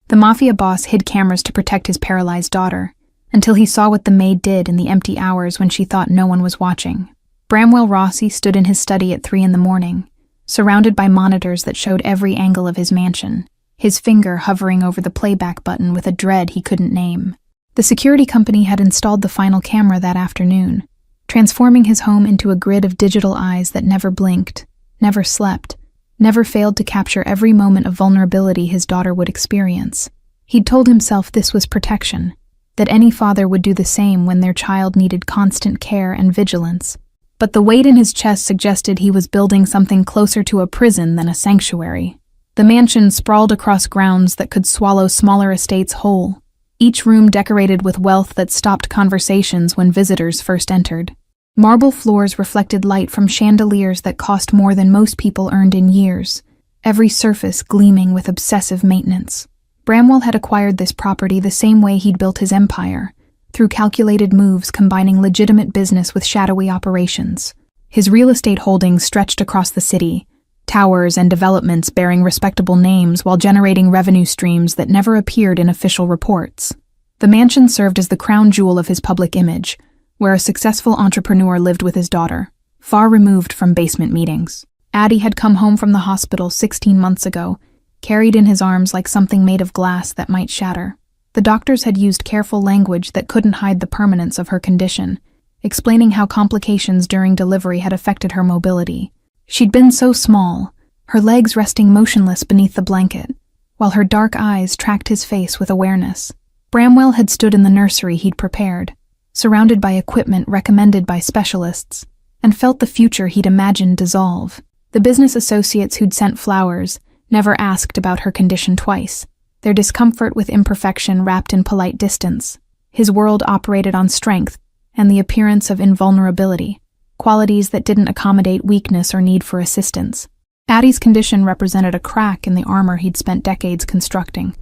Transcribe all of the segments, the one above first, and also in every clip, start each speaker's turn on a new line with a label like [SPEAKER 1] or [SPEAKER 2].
[SPEAKER 1] The mafia boss hid cameras to protect his paralyzed daughter, until he saw what the maid did in the empty hours when she thought no one was watching. Bramwell Rossi stood in his study at 3 a.m, surrounded by monitors that showed every angle of his mansion, his finger hovering over the playback button with a dread he couldn't name. The security company had installed the final camera that afternoon, transforming his home into a grid of digital eyes that never blinked, never slept, never failed to capture every moment of vulnerability his daughter would experience. He'd told himself this was protection, that any father would do the same when their child needed constant care and vigilance. But the weight in his chest suggested he was building something closer to a prison than a sanctuary. The mansion sprawled across grounds that could swallow smaller estates whole, each room decorated with wealth that stopped conversations when visitors first entered. Marble floors reflected light from chandeliers that cost more than most people earned in years, every surface gleaming with obsessive maintenance. Bramwell had acquired this property the same way he'd built his empire, through calculated moves combining legitimate business with shadowy operations. His real estate holdings stretched across the city, towers and developments bearing respectable names while generating revenue streams that never appeared in official reports. The mansion served as the crown jewel of his public image, where a successful entrepreneur lived with his daughter, far removed from basement meetings. Addie had come home from the hospital 16 months ago, carried in his arms like something made of glass that might shatter. The doctors had used careful language that couldn't hide the permanence of her condition, explaining how complications during delivery had affected her mobility. She'd been so small, her legs resting motionless beneath the blanket, while her dark eyes tracked his face with awareness. Bramwell had stood in the nursery he'd prepared, surrounded by equipment recommended by specialists, and felt the future he'd imagined dissolve. The business associates who'd sent flowers never asked about her condition twice, their discomfort with imperfection wrapped in polite distance. His world operated on strength and the appearance of invulnerability, qualities that didn't accommodate weakness or need for assistance. Addie's condition represented a crack in the armor he'd spent decades constructing,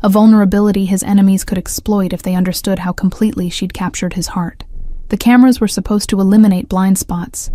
[SPEAKER 1] a vulnerability his enemies could exploit if they understood how completely she'd captured his heart. The cameras were supposed to eliminate blind spots,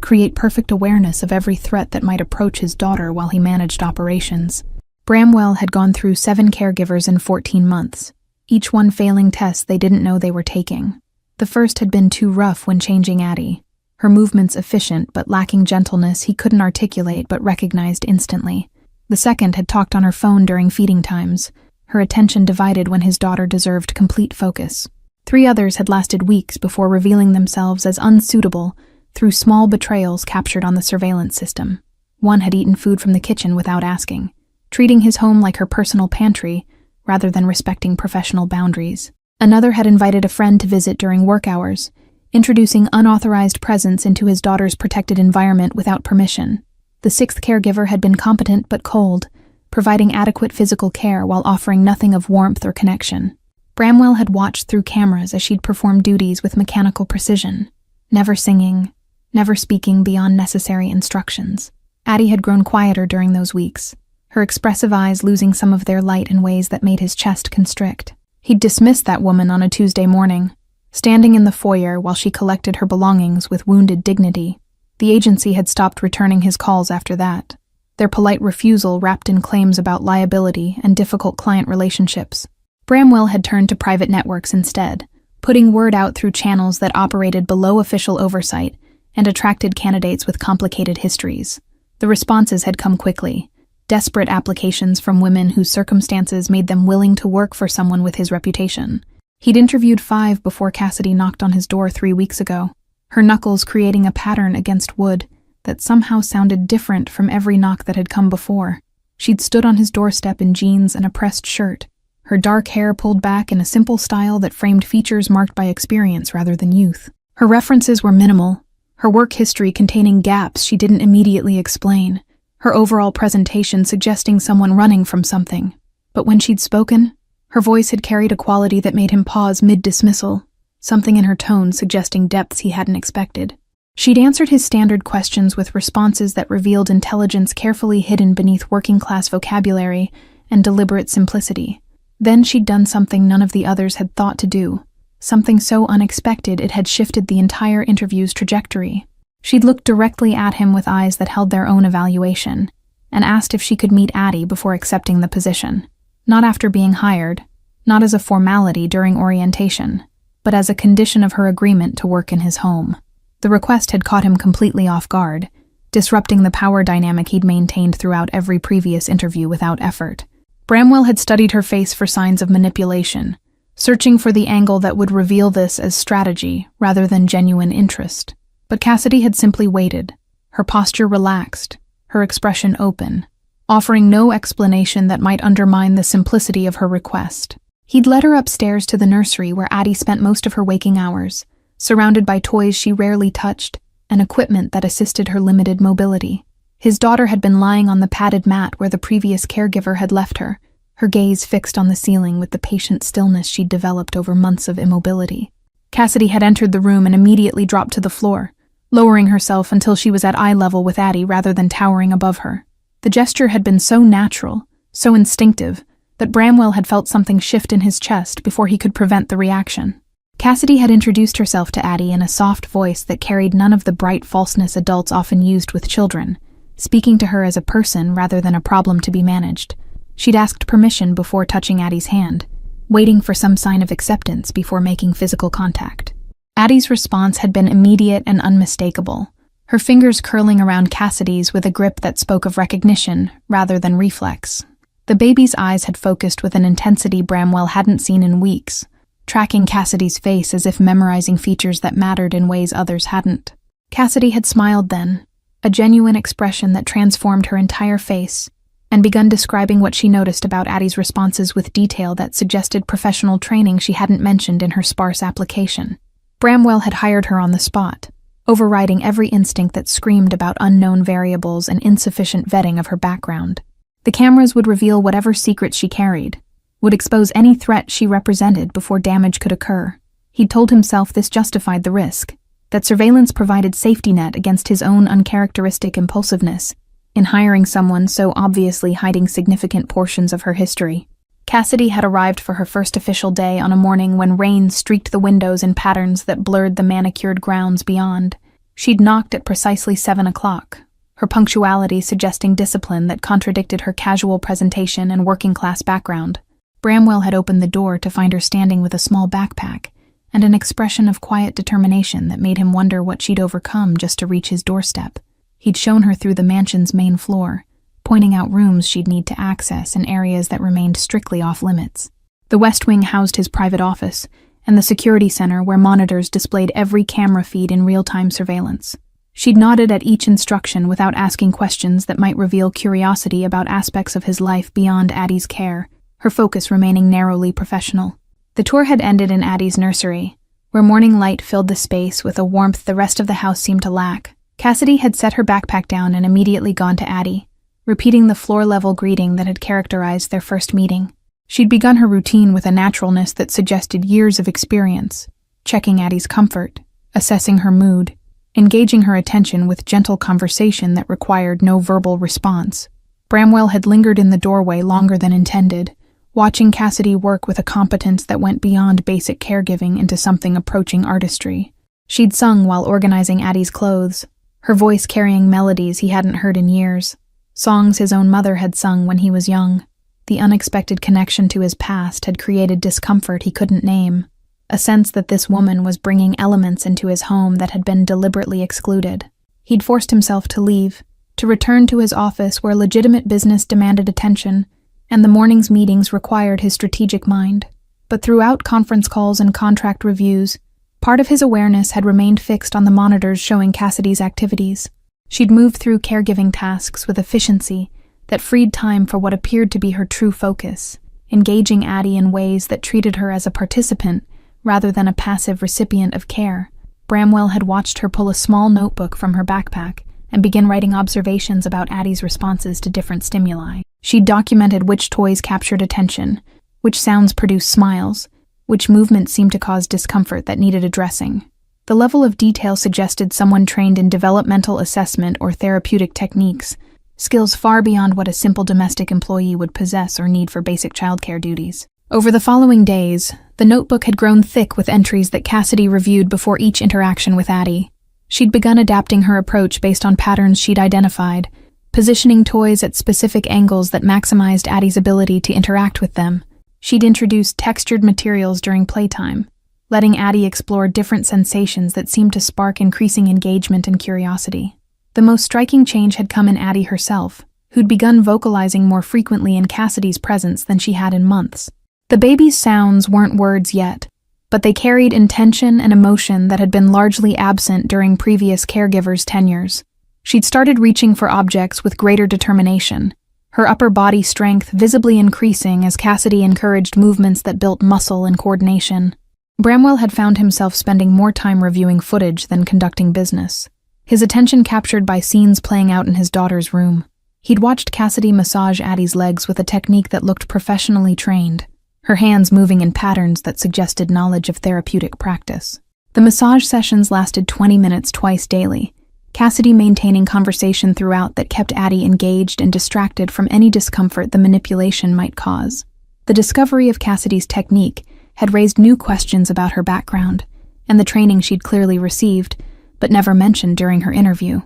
[SPEAKER 1] create perfect awareness of every threat that might approach his daughter while he managed operations. Bramwell had gone through 7 caregivers in 14 months, each one failing tests they didn't know they were taking. The first had been too rough when changing Addie, her movements efficient but lacking gentleness he couldn't articulate but recognized instantly. The second had talked on her phone during feeding times, her attention divided when his daughter deserved complete focus. 3 others had lasted weeks before revealing themselves as unsuitable through small betrayals captured on the surveillance system. One had eaten food from the kitchen without asking, treating his home like her personal pantry rather than respecting professional boundaries. Another had invited a friend to visit during work hours, introducing unauthorized presence into his daughter's protected environment without permission. The 6th caregiver had been competent but cold, providing adequate physical care while offering nothing of warmth or connection. Bramwell had watched through cameras as she'd perform duties with mechanical precision, never singing, never speaking beyond necessary instructions. Addie had grown quieter during those weeks, her expressive eyes losing some of their light in ways that made his chest constrict. He'd dismissed that woman on a Tuesday morning, standing in the foyer while she collected her belongings with wounded dignity. The agency had stopped returning his calls after that, their polite refusal wrapped in claims about liability and difficult client relationships. Bramwell had turned to private networks instead, putting word out through channels that operated below official oversight and attracted candidates with complicated histories. The responses had come quickly, desperate applications from women whose circumstances made them willing to work for someone with his reputation. He'd interviewed 5 before Cassidy knocked on his door 3 weeks ago, her knuckles creating a pattern against wood that somehow sounded different from every knock that had come before. She'd stood on his doorstep in jeans and a pressed shirt, her dark hair pulled back in a simple style that framed features marked by experience rather than youth. Her references were minimal, her work history containing gaps she didn't immediately explain, her overall presentation suggesting someone running from something. But when she'd spoken, her voice had carried a quality that made him pause mid-dismissal, something in her tone suggesting depths he hadn't expected. She'd answered his standard questions with responses that revealed intelligence carefully hidden beneath working-class vocabulary and deliberate simplicity. Then she'd done something none of the others had thought to do, something so unexpected it had shifted the entire interview's trajectory. She'd looked directly at him with eyes that held their own evaluation, and asked if she could meet Addie before accepting the position. not after being hired, not as a formality during orientation, but as a condition of her agreement to work in his home. The request had caught him completely off guard, disrupting the power dynamic he'd maintained throughout every previous interview without effort. Bramwell had studied her face for signs of manipulation, searching for the angle that would reveal this as strategy rather than genuine interest. But Cassidy had simply waited, her posture relaxed, her expression open, offering no explanation that might undermine the simplicity of her request. He'd led her upstairs to the nursery where Addie spent most of her waking hours, surrounded by toys she rarely touched and equipment that assisted her limited mobility. His daughter had been lying on the padded mat where the previous caregiver had left her, her gaze fixed on the ceiling with the patient stillness she'd developed over months of immobility. Cassidy had entered the room and immediately dropped to the floor, lowering herself until she was at eye level with Addie rather than towering above her. The gesture had been so natural, so instinctive, that Bramwell had felt something shift in his chest before he could prevent the reaction. Cassidy had introduced herself to Addie in a soft voice that carried none of the bright falseness adults often used with children, speaking to her as a person rather than a problem to be managed. She'd asked permission before touching Addie's hand, waiting for some sign of acceptance before making physical contact. Addie's response had been immediate and unmistakable, her fingers curling around Cassidy's with a grip that spoke of recognition rather than reflex. The baby's eyes had focused with an intensity Bramwell hadn't seen in weeks, tracking Cassidy's face as if memorizing features that mattered in ways others hadn't. Cassidy had smiled then, a genuine expression that transformed her entire face, and begun describing what she noticed about Addie's responses with detail that suggested professional training she hadn't mentioned in her sparse application. Bramwell had hired her on the spot, overriding every instinct that screamed about unknown variables and insufficient vetting of her background. The cameras would reveal whatever secrets she carried, would expose any threat she represented before damage could occur. He'd told himself this justified the risk, that surveillance provided safety net against his own uncharacteristic impulsiveness in hiring someone so obviously hiding significant portions of her history. Cassidy had arrived for her first official day on a morning when rain streaked the windows in patterns that blurred the manicured grounds beyond. She'd knocked at precisely 7 o'clock, her punctuality suggesting discipline that contradicted her casual presentation and working-class background. Bramwell had opened the door to find her standing with a small backpack and an expression of quiet determination that made him wonder what she'd overcome just to reach his doorstep. He'd shown her through the mansion's main floor, pointing out rooms she'd need to access in areas that remained strictly off-limits. The West Wing housed his private office, and the security center where monitors displayed every camera feed in real-time surveillance. She'd nodded at each instruction without asking questions that might reveal curiosity about aspects of his life beyond Addie's care, her focus remaining narrowly professional. The tour had ended in Addie's nursery, where morning light filled the space with a warmth the rest of the house seemed to lack. Cassidy had set her backpack down and immediately gone to Addie, repeating the floor-level greeting that had characterized their first meeting. She'd begun her routine with a naturalness that suggested years of experience, checking Addie's comfort, assessing her mood, engaging her attention with gentle conversation that required no verbal response. Bramwell had lingered in the doorway longer than intended, watching Cassidy work with a competence that went beyond basic caregiving into something approaching artistry. She'd sung while organizing Addie's clothes, her voice carrying melodies he hadn't heard in years, songs his own mother had sung when he was young. The unexpected connection to his past had created discomfort he couldn't name, a sense that this woman was bringing elements into his home that had been deliberately excluded. He'd forced himself to leave, to return to his office where legitimate business demanded attention, and the morning's meetings required his strategic mind. But throughout conference calls and contract reviews, part of his awareness had remained fixed on the monitors showing Cassidy's activities. She'd moved through caregiving tasks with efficiency that freed time for what appeared to be her true focus, engaging Addie in ways that treated her as a participant rather than a passive recipient of care. Bramwell had watched her pull a small notebook from her backpack and begin writing observations about Addie's responses to different stimuli. She'd documented which toys captured attention, which sounds produced smiles, which movements seemed to cause discomfort that needed addressing. The level of detail suggested someone trained in developmental assessment or therapeutic techniques, skills far beyond what a simple domestic employee would possess or need for basic childcare duties. Over the following days, the notebook had grown thick with entries that Cassidy reviewed before each interaction with Addie. She'd begun adapting her approach based on patterns she'd identified, positioning toys at specific angles that maximized Addie's ability to interact with them. She'd introduced textured materials during playtime, letting Addie explore different sensations that seemed to spark increasing engagement and curiosity. The most striking change had come in Addie herself, who'd begun vocalizing more frequently in Cassidy's presence than she had in months. The baby's sounds weren't words yet, but they carried intention and emotion that had been largely absent during previous caregivers' tenures. She'd started reaching for objects with greater determination, her upper body strength visibly increasing as Cassidy encouraged movements that built muscle and coordination. Bramwell had found himself spending more time reviewing footage than conducting business, his attention captured by scenes playing out in his daughter's room. He'd watched Cassidy massage Addie's legs with a technique that looked professionally trained, her hands moving in patterns that suggested knowledge of therapeutic practice. The massage sessions lasted 20 minutes twice daily, Cassidy maintaining conversation throughout that kept Addie engaged and distracted from any discomfort the manipulation might cause. The discovery of Cassidy's technique had raised new questions about her background and the training she'd clearly received, but never mentioned during her interview.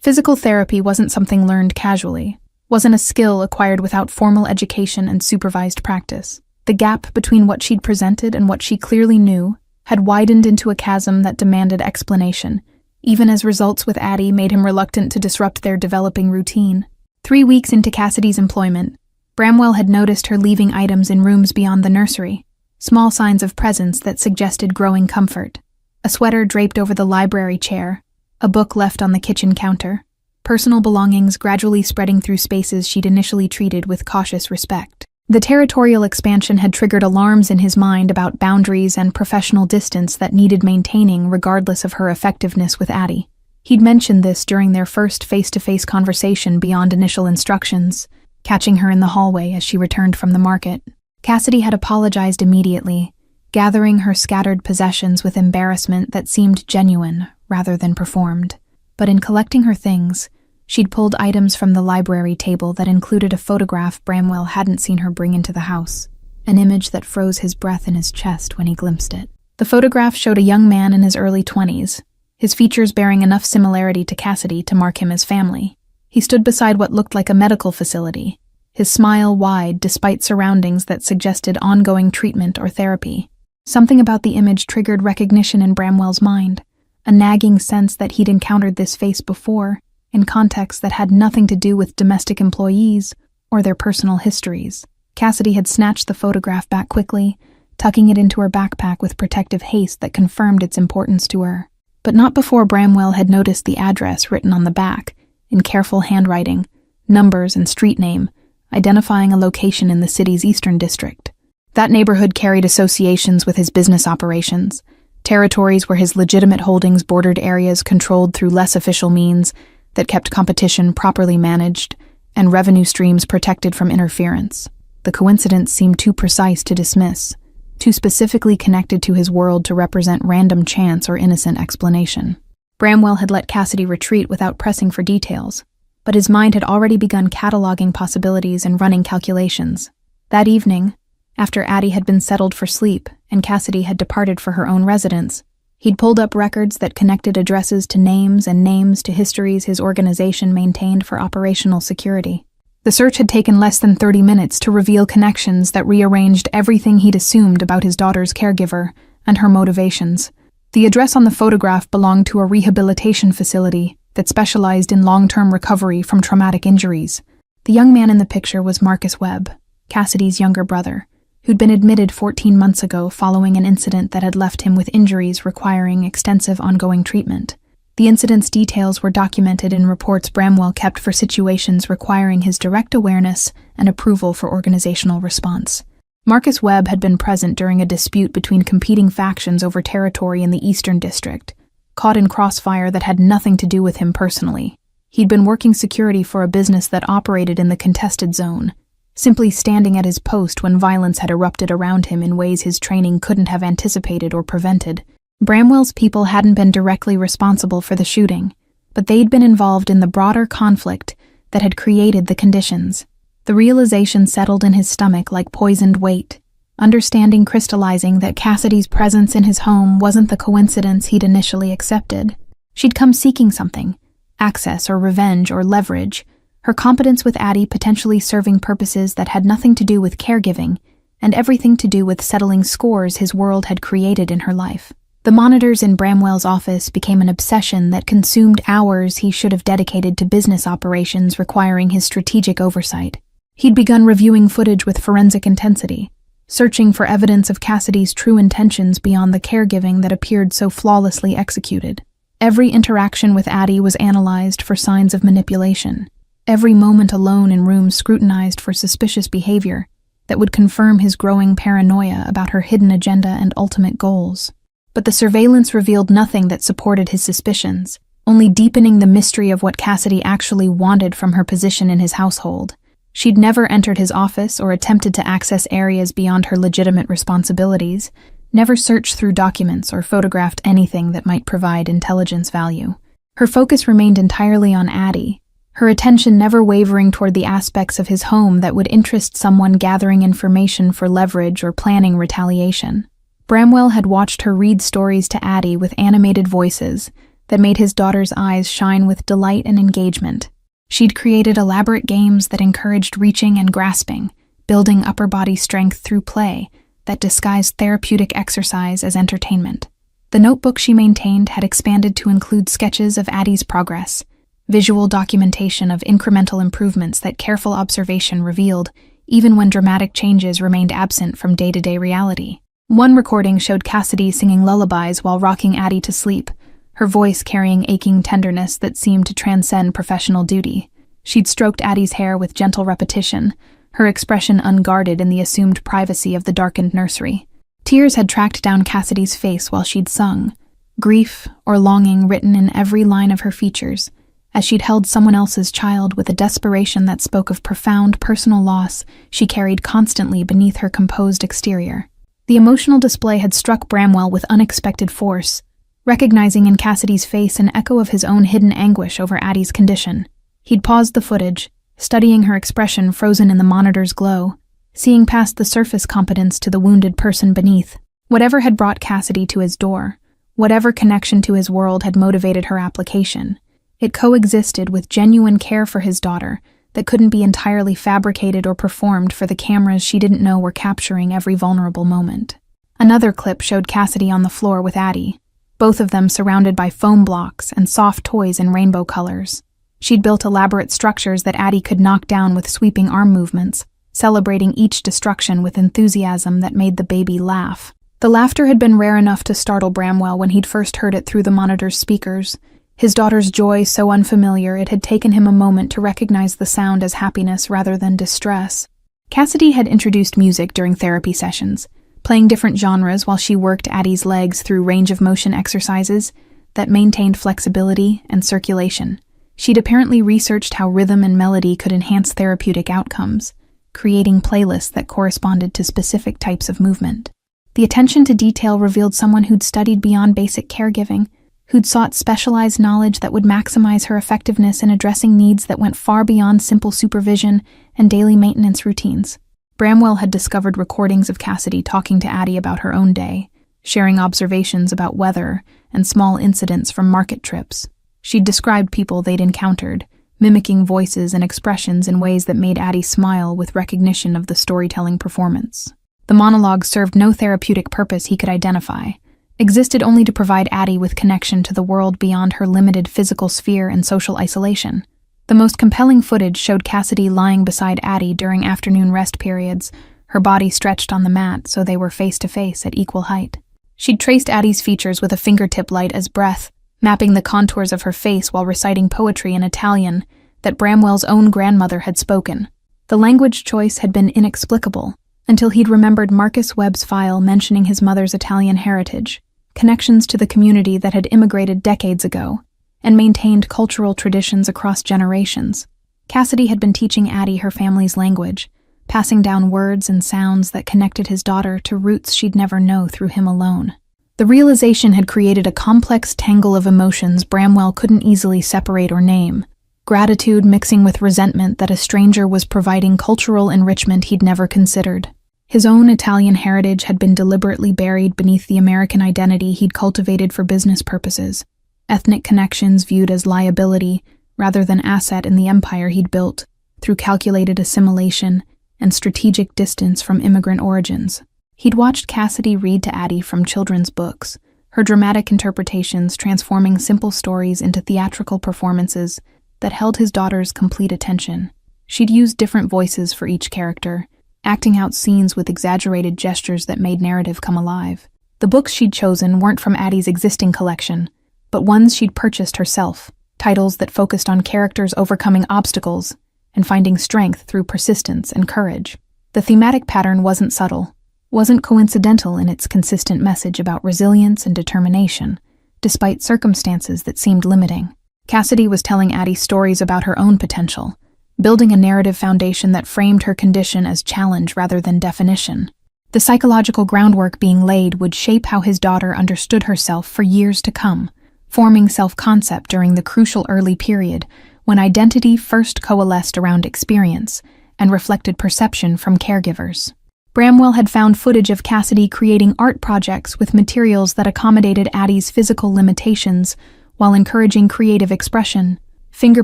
[SPEAKER 1] Physical therapy wasn't something learned casually, wasn't a skill acquired without formal education and supervised practice. The gap between what she'd presented and what she clearly knew had widened into a chasm that demanded explanation, even as results with Addie made him reluctant to disrupt their developing routine. 3 weeks into Cassidy's employment, Bramwell had noticed her leaving items in rooms beyond the nursery, small signs of presence that suggested growing comfort. A sweater draped over the library chair, a book left on the kitchen counter, personal belongings gradually spreading through spaces she'd initially treated with cautious respect. The territorial expansion had triggered alarms in his mind about boundaries and professional distance that needed maintaining regardless of her effectiveness with Addie. He'd mentioned this during their first face-to-face conversation beyond initial instructions, catching her in the hallway as she returned from the market. Cassidy had apologized immediately, gathering her scattered possessions with embarrassment that seemed genuine rather than performed. But in collecting her things, she'd pulled items from the library table that included a photograph Bramwell hadn't seen her bring into the house, an image that froze his breath in his chest when he glimpsed it. The photograph showed a young man in his early 20s, his features bearing enough similarity to Cassidy to mark him as family. He stood beside what looked like a medical facility, his smile wide despite surroundings that suggested ongoing treatment or therapy. Something about the image triggered recognition in Bramwell's mind, a nagging sense that he'd encountered this face before, in contexts that had nothing to do with domestic employees or their personal histories. Cassidy had snatched the photograph back quickly, tucking it into her backpack with protective haste that confirmed its importance to her. But not before Bramwell had noticed the address written on the back, in careful handwriting, numbers and street name, identifying a location in the city's eastern district. That neighborhood carried associations with his business operations, territories where his legitimate holdings bordered areas controlled through less official means that kept competition properly managed and revenue streams protected from interference. The coincidence seemed too precise to dismiss, too specifically connected to his world to represent random chance or innocent explanation. Bramwell had let Cassidy retreat without pressing for details, but his mind had already begun cataloging possibilities and running calculations. That evening, after Addie had been settled for sleep and Cassidy had departed for her own residence, he'd pulled up records that connected addresses to names and names to histories his organization maintained for operational security. The search had taken less than 30 minutes to reveal connections that rearranged everything he'd assumed about his daughter's caregiver and her motivations. The address on the photograph belonged to a rehabilitation facility that specialized in long-term recovery from traumatic injuries. The young man in the picture was Marcus Webb, Cassidy's younger brother, who'd been admitted 14 months ago following an incident that had left him with injuries requiring extensive ongoing treatment. The incident's details were documented in reports Bramwell kept for situations requiring his direct awareness and approval for organizational response. Marcus Webb had been present during a dispute between competing factions over territory in the Eastern District, caught in crossfire that had nothing to do with him personally. He'd been working security for a business that operated in the contested zone, simply standing at his post when violence had erupted around him in ways his training couldn't have anticipated or prevented. Bramwell's people hadn't been directly responsible for the shooting, but they'd been involved in the broader conflict that had created the conditions. The realization settled in his stomach like poisoned weight, understanding crystallizing that Cassidy's presence in his home wasn't the coincidence he'd initially accepted. She'd come seeking something, access or revenge or leverage, her competence with Addie potentially serving purposes that had nothing to do with caregiving and everything to do with settling scores his world had created in her life. The monitors in Bramwell's office became an obsession that consumed hours he should have dedicated to business operations requiring his strategic oversight. He'd begun reviewing footage with forensic intensity, searching for evidence of Cassidy's true intentions beyond the caregiving that appeared so flawlessly executed. Every interaction with Addie was analyzed for signs of manipulation, every moment alone in rooms scrutinized for suspicious behavior that would confirm his growing paranoia about her hidden agenda and ultimate goals. But the surveillance revealed nothing that supported his suspicions, only deepening the mystery of what Cassidy actually wanted from her position in his household. She'd never entered his office or attempted to access areas beyond her legitimate responsibilities, never searched through documents or photographed anything that might provide intelligence value. Her focus remained entirely on Addie, her attention never wavering toward the aspects of his home that would interest someone gathering information for leverage or planning retaliation. Bramwell had watched her read stories to Addie with animated voices that made his daughter's eyes shine with delight and engagement. She'd created elaborate games that encouraged reaching and grasping, building upper body strength through play that disguised therapeutic exercise as entertainment. The notebook she maintained had expanded to include sketches of Addie's progress, visual documentation of incremental improvements that careful observation revealed, even when dramatic changes remained absent from day-to-day reality. One recording showed Cassidy singing lullabies while rocking Addie to sleep, her voice carrying aching tenderness that seemed to transcend professional duty. She'd stroked Addie's hair with gentle repetition, her expression unguarded in the assumed privacy of the darkened nursery. Tears had tracked down Cassidy's face while she'd sung, grief or longing written in every line of her features, as she'd held someone else's child with a desperation that spoke of profound personal loss she carried constantly beneath her composed exterior. The emotional display had struck Bramwell with unexpected force, recognizing in Cassidy's face an echo of his own hidden anguish over Addie's condition. He'd paused the footage, studying her expression frozen in the monitor's glow, seeing past the surface competence to the wounded person beneath. Whatever had brought Cassidy to his door, whatever connection to his world had motivated her application, it coexisted with genuine care for his daughter that couldn't be entirely fabricated or performed for the cameras she didn't know were capturing every vulnerable moment. Another clip showed Cassidy on the floor with Addie, both of them surrounded by foam blocks and soft toys in rainbow colors. She'd built elaborate structures that Addie could knock down with sweeping arm movements, celebrating each destruction with enthusiasm that made the baby laugh. The laughter had been rare enough to startle Bramwell when he'd first heard it through the monitor's speakers. His daughter's joy so unfamiliar it had taken him a moment to recognize the sound as happiness rather than distress. Cassidy had introduced music during therapy sessions, playing different genres while she worked Addie's legs through range-of-motion exercises that maintained flexibility and circulation. She'd apparently researched how rhythm and melody could enhance therapeutic outcomes, creating playlists that corresponded to specific types of movement. The attention to detail revealed someone who'd studied beyond basic caregiving, who'd sought specialized knowledge that would maximize her effectiveness in addressing needs that went far beyond simple supervision and daily maintenance routines. Bramwell had discovered recordings of Cassidy talking to Addie about her own day, sharing observations about weather and small incidents from market trips. She'd described people they'd encountered, mimicking voices and expressions in ways that made Addie smile with recognition of the storytelling performance. The monologue served no therapeutic purpose he could identify, existed only to provide Addie with connection to the world beyond her limited physical sphere and social isolation. The most compelling footage showed Cassidy lying beside Addie during afternoon rest periods, her body stretched on the mat so they were face-to-face at equal height. She'd traced Addie's features with a fingertip light as breath, mapping the contours of her face while reciting poetry in Italian that Bramwell's own grandmother had spoken. The language choice had been inexplicable until he'd remembered Marcus Webb's file mentioning his mother's Italian heritage, connections to the community that had immigrated decades ago, and maintained cultural traditions across generations. Cassidy had been teaching Addie her family's language, passing down words and sounds that connected his daughter to roots she'd never know through him alone. The realization had created a complex tangle of emotions Bramwell couldn't easily separate or name, gratitude mixing with resentment that a stranger was providing cultural enrichment he'd never considered. His own Italian heritage had been deliberately buried beneath the American identity he'd cultivated for business purposes, ethnic connections viewed as liability rather than asset in the empire he'd built through calculated assimilation and strategic distance from immigrant origins. He'd watched Cassidy read to Addie from children's books, her dramatic interpretations transforming simple stories into theatrical performances that held his daughter's complete attention. She'd used different voices for each character, acting out scenes with exaggerated gestures that made narrative come alive. The books she'd chosen weren't from Addie's existing collection, but ones she'd purchased herself, titles that focused on characters overcoming obstacles and finding strength through persistence and courage. The thematic pattern wasn't subtle, wasn't coincidental in its consistent message about resilience and determination, despite circumstances that seemed limiting. Cassidy was telling Addie stories about her own potential, building a narrative foundation that framed her condition as challenge rather than definition. The psychological groundwork being laid would shape how his daughter understood herself for years to come, forming self-concept during the crucial early period when identity first coalesced around experience and reflected perception from caregivers. Bramwell had found footage of Cassidy creating art projects with materials that accommodated Addie's physical limitations while encouraging creative expression. Finger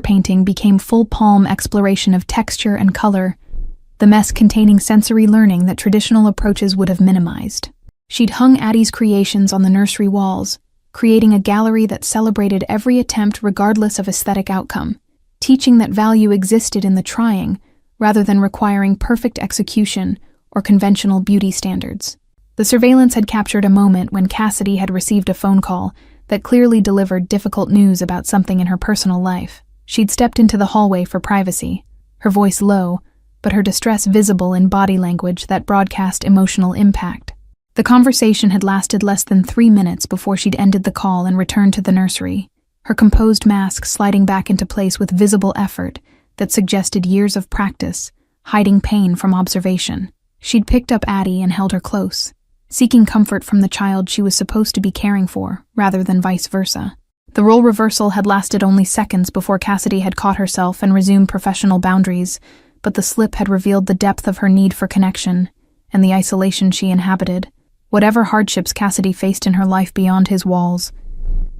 [SPEAKER 1] painting became full-palm exploration of texture and color, the mess containing sensory learning that traditional approaches would have minimized. She'd hung Addie's creations on the nursery walls, creating a gallery that celebrated every attempt regardless of aesthetic outcome, teaching that value existed in the trying rather than requiring perfect execution or conventional beauty standards. The surveillance had captured a moment when Cassidy had received a phone call that clearly delivered difficult news about something in her personal life. She'd stepped into the hallway for privacy, her voice low, but her distress visible in body language that broadcast emotional impact. The conversation had lasted less than 3 minutes before she'd ended the call and returned to the nursery, her composed mask sliding back into place with visible effort that suggested years of practice, hiding pain from observation. She'd picked up Addie and held her close, seeking comfort from the child she was supposed to be caring for, rather than vice versa. The role reversal had lasted only seconds before Cassidy had caught herself and resumed professional boundaries, but the slip had revealed the depth of her need for connection and the isolation she inhabited. Whatever hardships Cassidy faced in her life beyond his walls,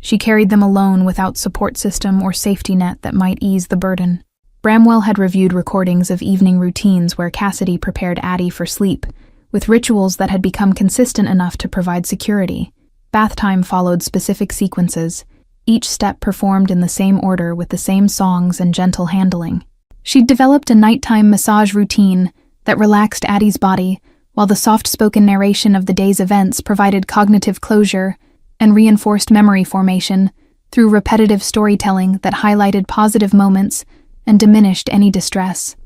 [SPEAKER 1] she carried them alone without support system or safety net that might ease the burden. Bramwell had reviewed recordings of evening routines where Cassidy prepared Addie for sleep, with rituals that had become consistent enough to provide security. Bath time followed specific sequences, each step performed in the same order with the same songs and gentle handling. She'd developed a nighttime massage routine that relaxed Addie's body, while the soft-spoken narration of the day's events provided cognitive closure and reinforced memory formation through repetitive storytelling that highlighted positive moments and diminished any distress.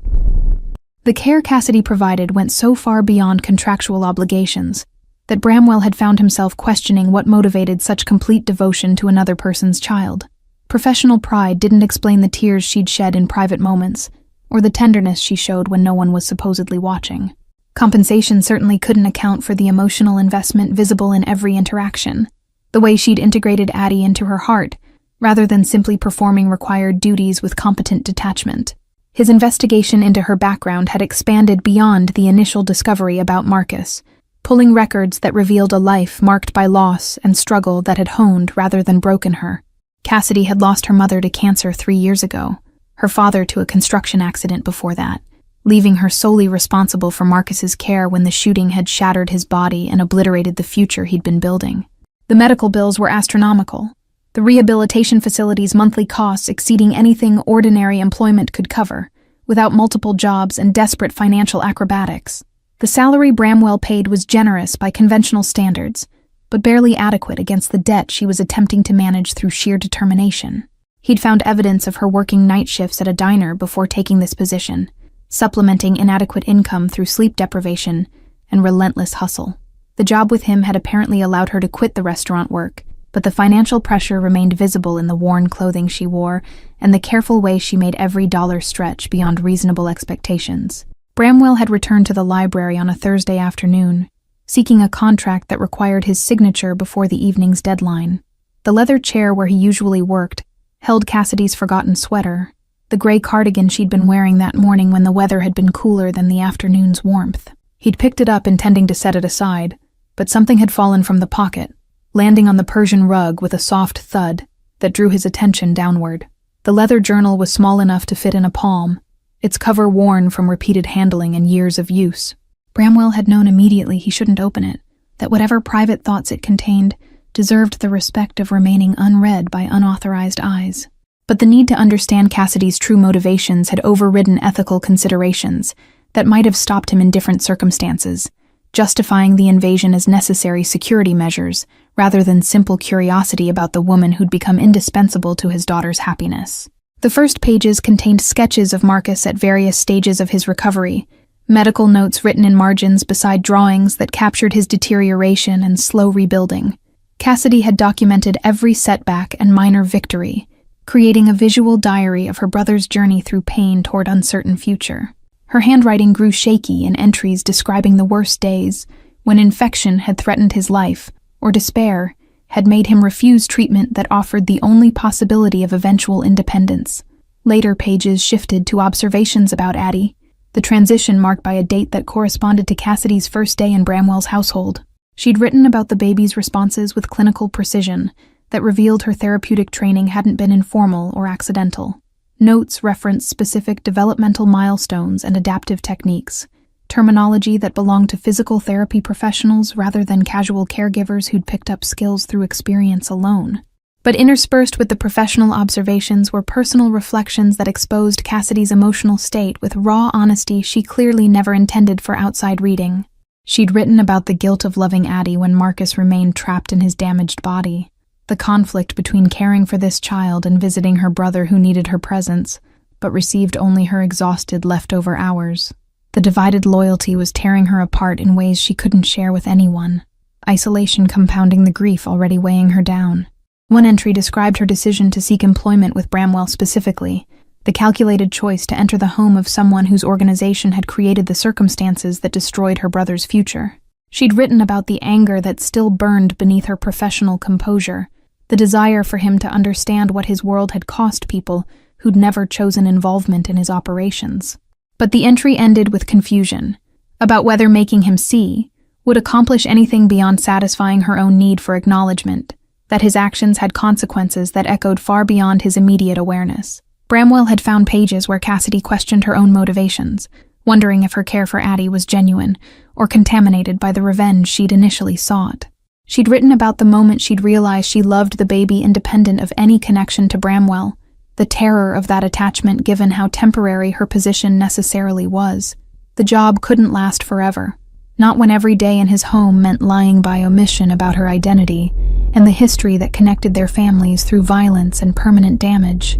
[SPEAKER 1] The care Cassidy provided went so far beyond contractual obligations that Bramwell had found himself questioning what motivated such complete devotion to another person's child. Professional pride didn't explain the tears she'd shed in private moments, or the tenderness she showed when no one was supposedly watching. Compensation certainly couldn't account for the emotional investment visible in every interaction, the way she'd integrated Addie into her heart, rather than simply performing required duties with competent detachment. His investigation into her background had expanded beyond the initial discovery about Marcus, pulling records that revealed a life marked by loss and struggle that had honed rather than broken her. Cassidy had lost her mother to cancer 3 years ago, her father to a construction accident before that, leaving her solely responsible for Marcus's care when the shooting had shattered his body and obliterated the future he'd been building. The medical bills were astronomical, the rehabilitation facility's monthly costs exceeding anything ordinary employment could cover, without multiple jobs and desperate financial acrobatics. The salary Bramwell paid was generous by conventional standards, but barely adequate against the debt she was attempting to manage through sheer determination. He'd found evidence of her working night shifts at a diner before taking this position, supplementing inadequate income through sleep deprivation and relentless hustle. The job with him had apparently allowed her to quit the restaurant work, but the financial pressure remained visible in the worn clothing she wore and the careful way she made every dollar stretch beyond reasonable expectations. Bramwell had returned to the library on a Thursday afternoon, seeking a contract that required his signature before the evening's deadline. The leather chair where he usually worked held Cassidy's forgotten sweater, the gray cardigan she'd been wearing that morning when the weather had been cooler than the afternoon's warmth. He'd picked it up intending to set it aside, but something had fallen from the pocket, landing on the Persian rug with a soft thud that drew his attention downward. The leather journal was small enough to fit in a palm, its cover worn from repeated handling and years of use. Bramwell had known immediately he shouldn't open it, that whatever private thoughts it contained deserved the respect of remaining unread by unauthorized eyes. But the need to understand Cassidy's true motivations had overridden ethical considerations that might have stopped him in different circumstances, justifying the invasion as necessary security measures rather than simple curiosity about the woman who'd become indispensable to his daughter's happiness. The first pages contained sketches of Marcus at various stages of his recovery, medical notes written in margins beside drawings that captured his deterioration and slow rebuilding. Cassidy had documented every setback and minor victory, creating a visual diary of her brother's journey through pain toward uncertain future. Her handwriting grew shaky in entries describing the worst days, when infection had threatened his life, or despair had made him refuse treatment that offered the only possibility of eventual independence. Later pages shifted to observations about Addie, the transition marked by a date that corresponded to Cassidy's first day in Bramwell's household. She'd written about the baby's responses with clinical precision that revealed her therapeutic training hadn't been informal or accidental. Notes referenced specific developmental milestones and adaptive techniques, terminology that belonged to physical therapy professionals rather than casual caregivers who'd picked up skills through experience alone. But interspersed with the professional observations were personal reflections that exposed Cassidy's emotional state with raw honesty she clearly never intended for outside reading. She'd written about the guilt of loving Addie when Marcus remained trapped in his damaged body, the conflict between caring for this child and visiting her brother who needed her presence, but received only her exhausted leftover hours. The divided loyalty was tearing her apart in ways she couldn't share with anyone, isolation compounding the grief already weighing her down. One entry described her decision to seek employment with Bramwell specifically, the calculated choice to enter the home of someone whose organization had created the circumstances that destroyed her brother's future. She'd written about the anger that still burned beneath her professional composure, the desire for him to understand what his world had cost people who'd never chosen involvement in his operations. But the entry ended with confusion about whether making him see would accomplish anything beyond satisfying her own need for acknowledgement, that his actions had consequences that echoed far beyond his immediate awareness. Bramwell had found pages where Cassidy questioned her own motivations, wondering if her care for Addie was genuine or contaminated by the revenge she'd initially sought. She'd written about the moment she'd realized she loved the baby independent of any connection to Bramwell, the terror of that attachment given how temporary her position necessarily was. The job couldn't last forever, not when every day in his home meant lying by omission about her identity and the history that connected their families through violence and permanent damage.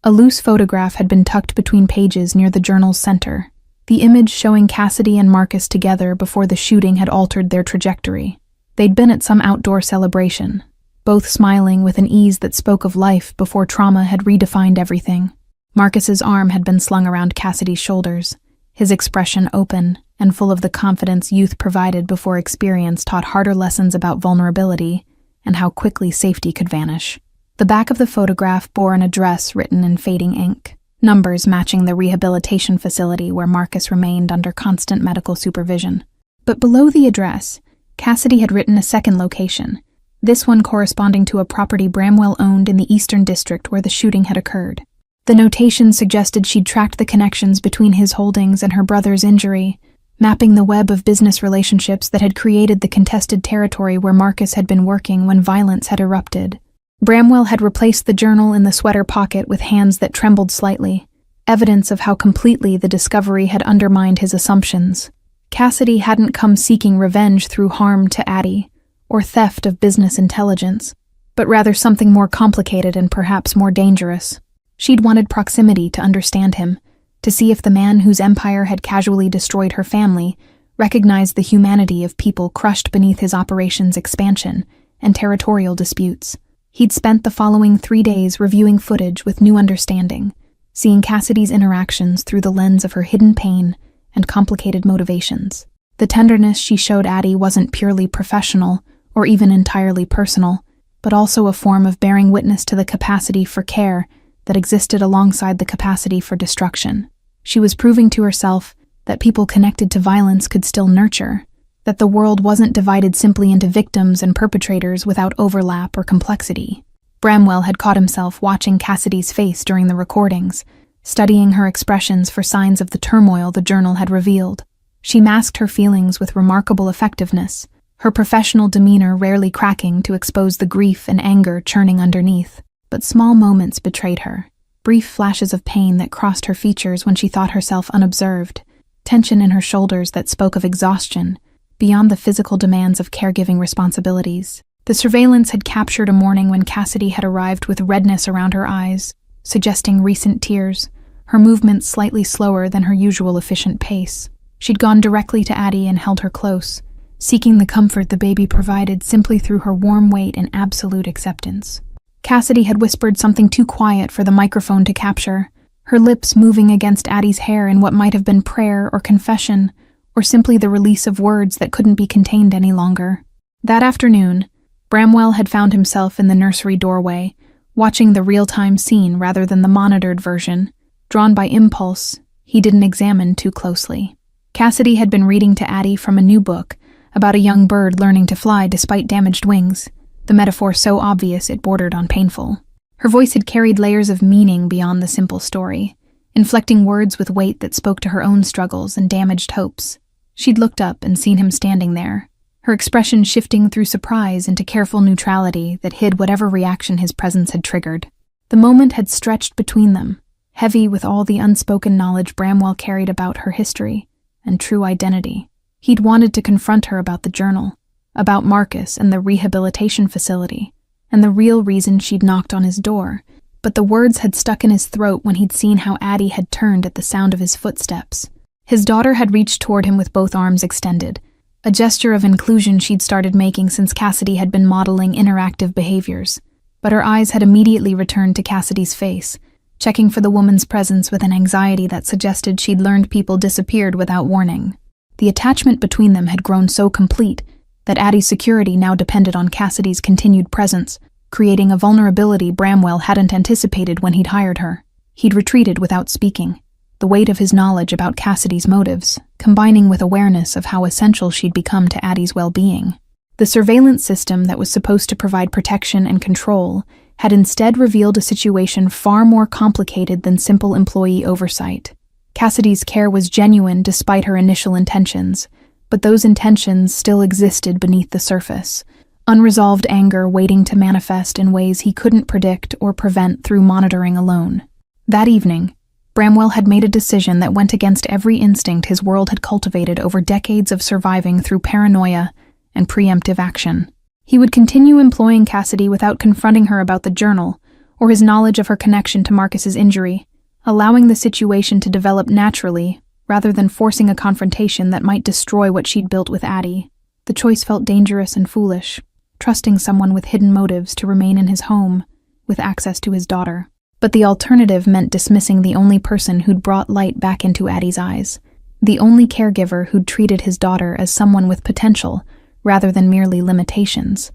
[SPEAKER 1] A loose photograph had been tucked between pages near the journal's center, the image showing Cassidy and Marcus together before the shooting had altered their trajectory. They'd been at some outdoor celebration, both smiling with an ease that spoke of life before trauma had redefined everything. Marcus's arm had been slung around Cassidy's shoulders, his expression open and full of the confidence youth provided before experience taught harder lessons about vulnerability and how quickly safety could vanish. The back of the photograph bore an address written in fading ink, numbers matching the rehabilitation facility where Marcus remained under constant medical supervision. But below the address, Cassidy had written a second location, this one corresponding to a property Bramwell owned in the Eastern District where the shooting had occurred. The notation suggested she'd tracked the connections between his holdings and her brother's injury, mapping the web of business relationships that had created the contested territory where Marcus had been working when violence had erupted. Bramwell had replaced the journal in the sweater pocket with hands that trembled slightly, evidence of how completely the discovery had undermined his assumptions. Cassidy hadn't come seeking revenge through harm to Addie, or theft of business intelligence, but rather something more complicated and perhaps more dangerous. She'd wanted proximity to understand him, to see if the man whose empire had casually destroyed her family recognized the humanity of people crushed beneath his operation's expansion and territorial disputes. He'd spent the following 3 days reviewing footage with new understanding, seeing Cassidy's interactions through the lens of her hidden pain and complicated motivations. The tenderness she showed Addie wasn't purely professional or even entirely personal, but also a form of bearing witness to the capacity for care that existed alongside the capacity for destruction. She was proving to herself that people connected to violence could still nurture, that the world wasn't divided simply into victims and perpetrators without overlap or complexity. Bramwell had caught himself watching Cassidy's face during the recordings, studying her expressions for signs of the turmoil the journal had revealed. She masked her feelings with remarkable effectiveness, her professional demeanor rarely cracking to expose the grief and anger churning underneath. But small moments betrayed her, brief flashes of pain that crossed her features when she thought herself unobserved, tension in her shoulders that spoke of exhaustion, beyond the physical demands of caregiving responsibilities. The surveillance had captured a morning when Cassidy had arrived with redness around her eyes, suggesting recent tears, her movements slightly slower than her usual efficient pace. She'd gone directly to Addie and held her close, seeking the comfort the baby provided simply through her warm weight and absolute acceptance. Cassidy had whispered something too quiet for the microphone to capture, her lips moving against Addie's hair in what might have been prayer or confession, or simply the release of words that couldn't be contained any longer. That afternoon, Bramwell had found himself in the nursery doorway, watching the real-time scene rather than the monitored version. Drawn by impulse, he didn't examine too closely. Cassidy had been reading to Addie from a new book about a young bird learning to fly despite damaged wings, the metaphor so obvious it bordered on painful. Her voice had carried layers of meaning beyond the simple story, inflecting words with weight that spoke to her own struggles and damaged hopes. She'd looked up and seen him standing there, her expression shifting through surprise into careful neutrality that hid whatever reaction his presence had triggered. The moment had stretched between them, heavy with all the unspoken knowledge Bramwell carried about her history and true identity. He'd wanted to confront her about the journal, about Marcus and the rehabilitation facility, and the real reason she'd knocked on his door, but the words had stuck in his throat when he'd seen how Addie had turned at the sound of his footsteps. His daughter had reached toward him with both arms extended, a gesture of inclusion she'd started making since Cassidy had been modeling interactive behaviors, but her eyes had immediately returned to Cassidy's face, checking for the woman's presence with an anxiety that suggested she'd learned people disappeared without warning. The attachment between them had grown so complete that Addie's security now depended on Cassidy's continued presence, creating a vulnerability Bramwell hadn't anticipated when he'd hired her. He'd retreated without speaking, the weight of his knowledge about Cassidy's motives, combining with awareness of how essential she'd become to Addie's well-being. The surveillance system that was supposed to provide protection and control had instead revealed a situation far more complicated than simple employee oversight. Cassidy's care was genuine despite her initial intentions, but those intentions still existed beneath the surface, unresolved anger waiting to manifest in ways he couldn't predict or prevent through monitoring alone. That evening, Bramwell had made a decision that went against every instinct his world had cultivated over decades of surviving through paranoia and preemptive action. He would continue employing Cassidy without confronting her about the journal or his knowledge of her connection to Marcus's injury, allowing the situation to develop naturally rather than forcing a confrontation that might destroy what she'd built with Addie. The choice felt dangerous and foolish, trusting someone with hidden motives to remain in his home, with access to his daughter. But the alternative meant dismissing the only person who'd brought light back into Addie's eyes, the only caregiver who'd treated his daughter as someone with potential rather than merely limitations.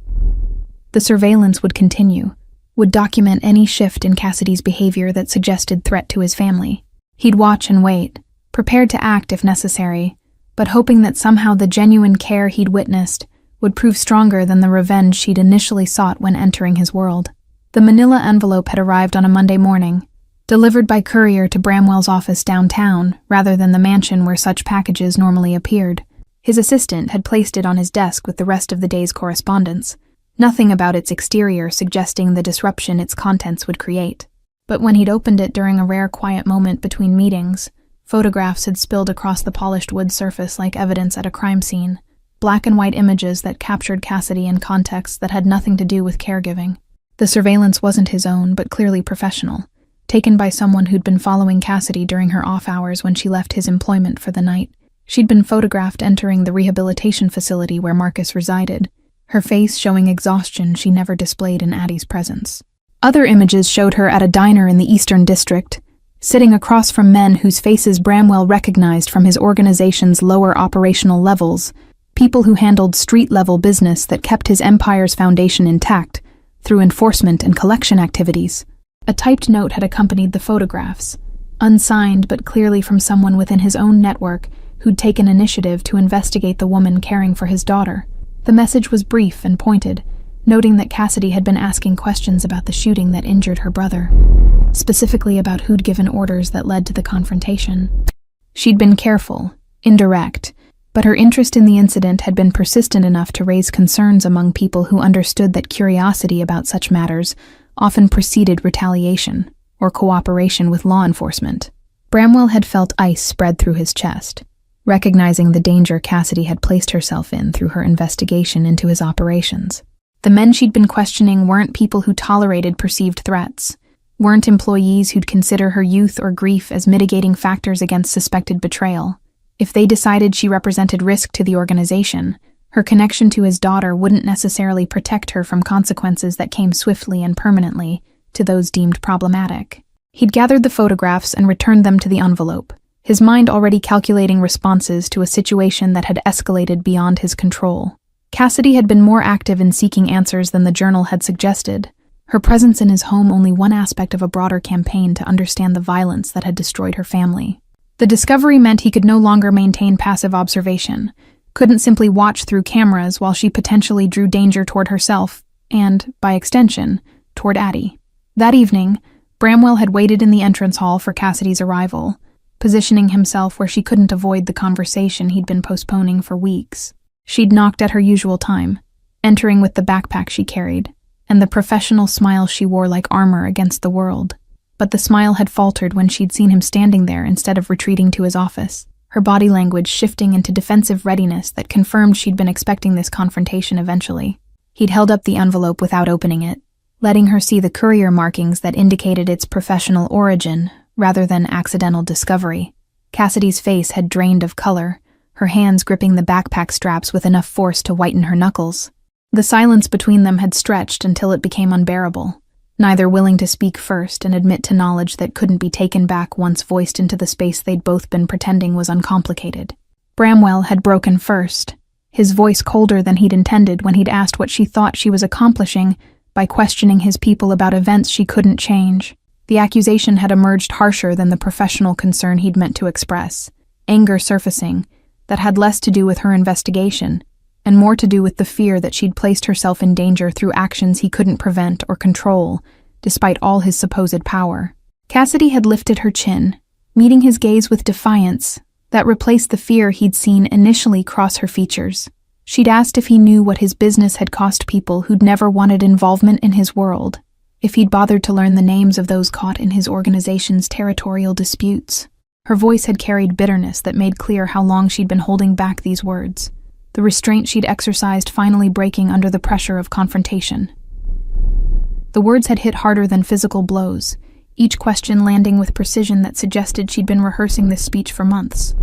[SPEAKER 1] The surveillance would continue, would document any shift in Cassidy's behavior that suggested threat to his family. He'd watch and wait, prepared to act if necessary, but hoping that somehow the genuine care he'd witnessed would prove stronger than the revenge she'd initially sought when entering his world. The manila envelope had arrived on a Monday morning, delivered by courier to Bramwell's office downtown rather than the mansion where such packages normally appeared. His assistant had placed it on his desk with the rest of the day's correspondence, nothing about its exterior suggesting the disruption its contents would create. But when he'd opened it during a rare quiet moment between meetings, photographs had spilled across the polished wood surface like evidence at a crime scene, black and white images that captured Cassidy in contexts that had nothing to do with caregiving. The surveillance wasn't his own, but clearly professional, taken by someone who'd been following Cassidy during her off hours when she left his employment for the night. She'd been photographed entering the rehabilitation facility where Marcus resided, her face showing exhaustion she never displayed in Addie's presence. Other images showed her at a diner in the Eastern District, sitting across from men whose faces Bramwell recognized from his organization's lower operational levels, people who handled street-level business that kept his empire's foundation intact through enforcement and collection activities. A typed note had accompanied the photographs, unsigned but clearly from someone within his own network who'd taken initiative to investigate the woman caring for his daughter. The message was brief and pointed, noting that Cassidy had been asking questions about the shooting that injured her brother, specifically about who'd given orders that led to the confrontation. She'd been careful, indirect, but her interest in the incident had been persistent enough to raise concerns among people who understood that curiosity about such matters often preceded retaliation or cooperation with law enforcement. Bramwell had felt ice spread through his chest, recognizing the danger Cassidy had placed herself in through her investigation into his operations. The men she'd been questioning weren't people who tolerated perceived threats, weren't employees who'd consider her youth or grief as mitigating factors against suspected betrayal. If they decided she represented risk to the organization, her connection to his daughter wouldn't necessarily protect her from consequences that came swiftly and permanently to those deemed problematic. He'd gathered the photographs and returned them to the envelope, his mind already calculating responses to a situation that had escalated beyond his control. Cassidy had been more active in seeking answers than the journal had suggested, her presence in his home only one aspect of a broader campaign to understand the violence that had destroyed her family. The discovery meant he could no longer maintain passive observation, couldn't simply watch through cameras while she potentially drew danger toward herself and, by extension, toward Addie. That evening, Bramwell had waited in the entrance hall for Cassidy's arrival, positioning himself where she couldn't avoid the conversation he'd been postponing for weeks. She'd knocked at her usual time, entering with the backpack she carried, and the professional smile she wore like armor against the world. But the smile had faltered when she'd seen him standing there instead of retreating to his office, her body language shifting into defensive readiness that confirmed she'd been expecting this confrontation eventually. He'd held up the envelope without opening it, letting her see the courier markings that indicated its professional origin rather than accidental discovery. Cassidy's face had drained of color, her hands gripping the backpack straps with enough force to whiten her knuckles. The silence between them had stretched until it became unbearable, neither willing to speak first and admit to knowledge that couldn't be taken back once voiced into the space they'd both been pretending was uncomplicated. Bramwell had broken first, his voice colder than he'd intended when he'd asked what she thought she was accomplishing by questioning his people about events she couldn't change. The accusation had emerged harsher than the professional concern he'd meant to express, anger surfacing that had less to do with her investigation and more to do with the fear that she'd placed herself in danger through actions he couldn't prevent or control, despite all his supposed power. Cassidy had lifted her chin, meeting his gaze with defiance that replaced the fear he'd seen initially cross her features. She'd asked if he knew what his business had cost people who'd never wanted involvement in his world, if he'd bothered to learn the names of those caught in his organization's territorial disputes. Her voice had carried bitterness that made clear how long she'd been holding back these words, the restraint she'd exercised finally breaking under the pressure of confrontation. The words had hit harder than physical blows, each question landing with precision that suggested she'd been rehearsing this speech for months.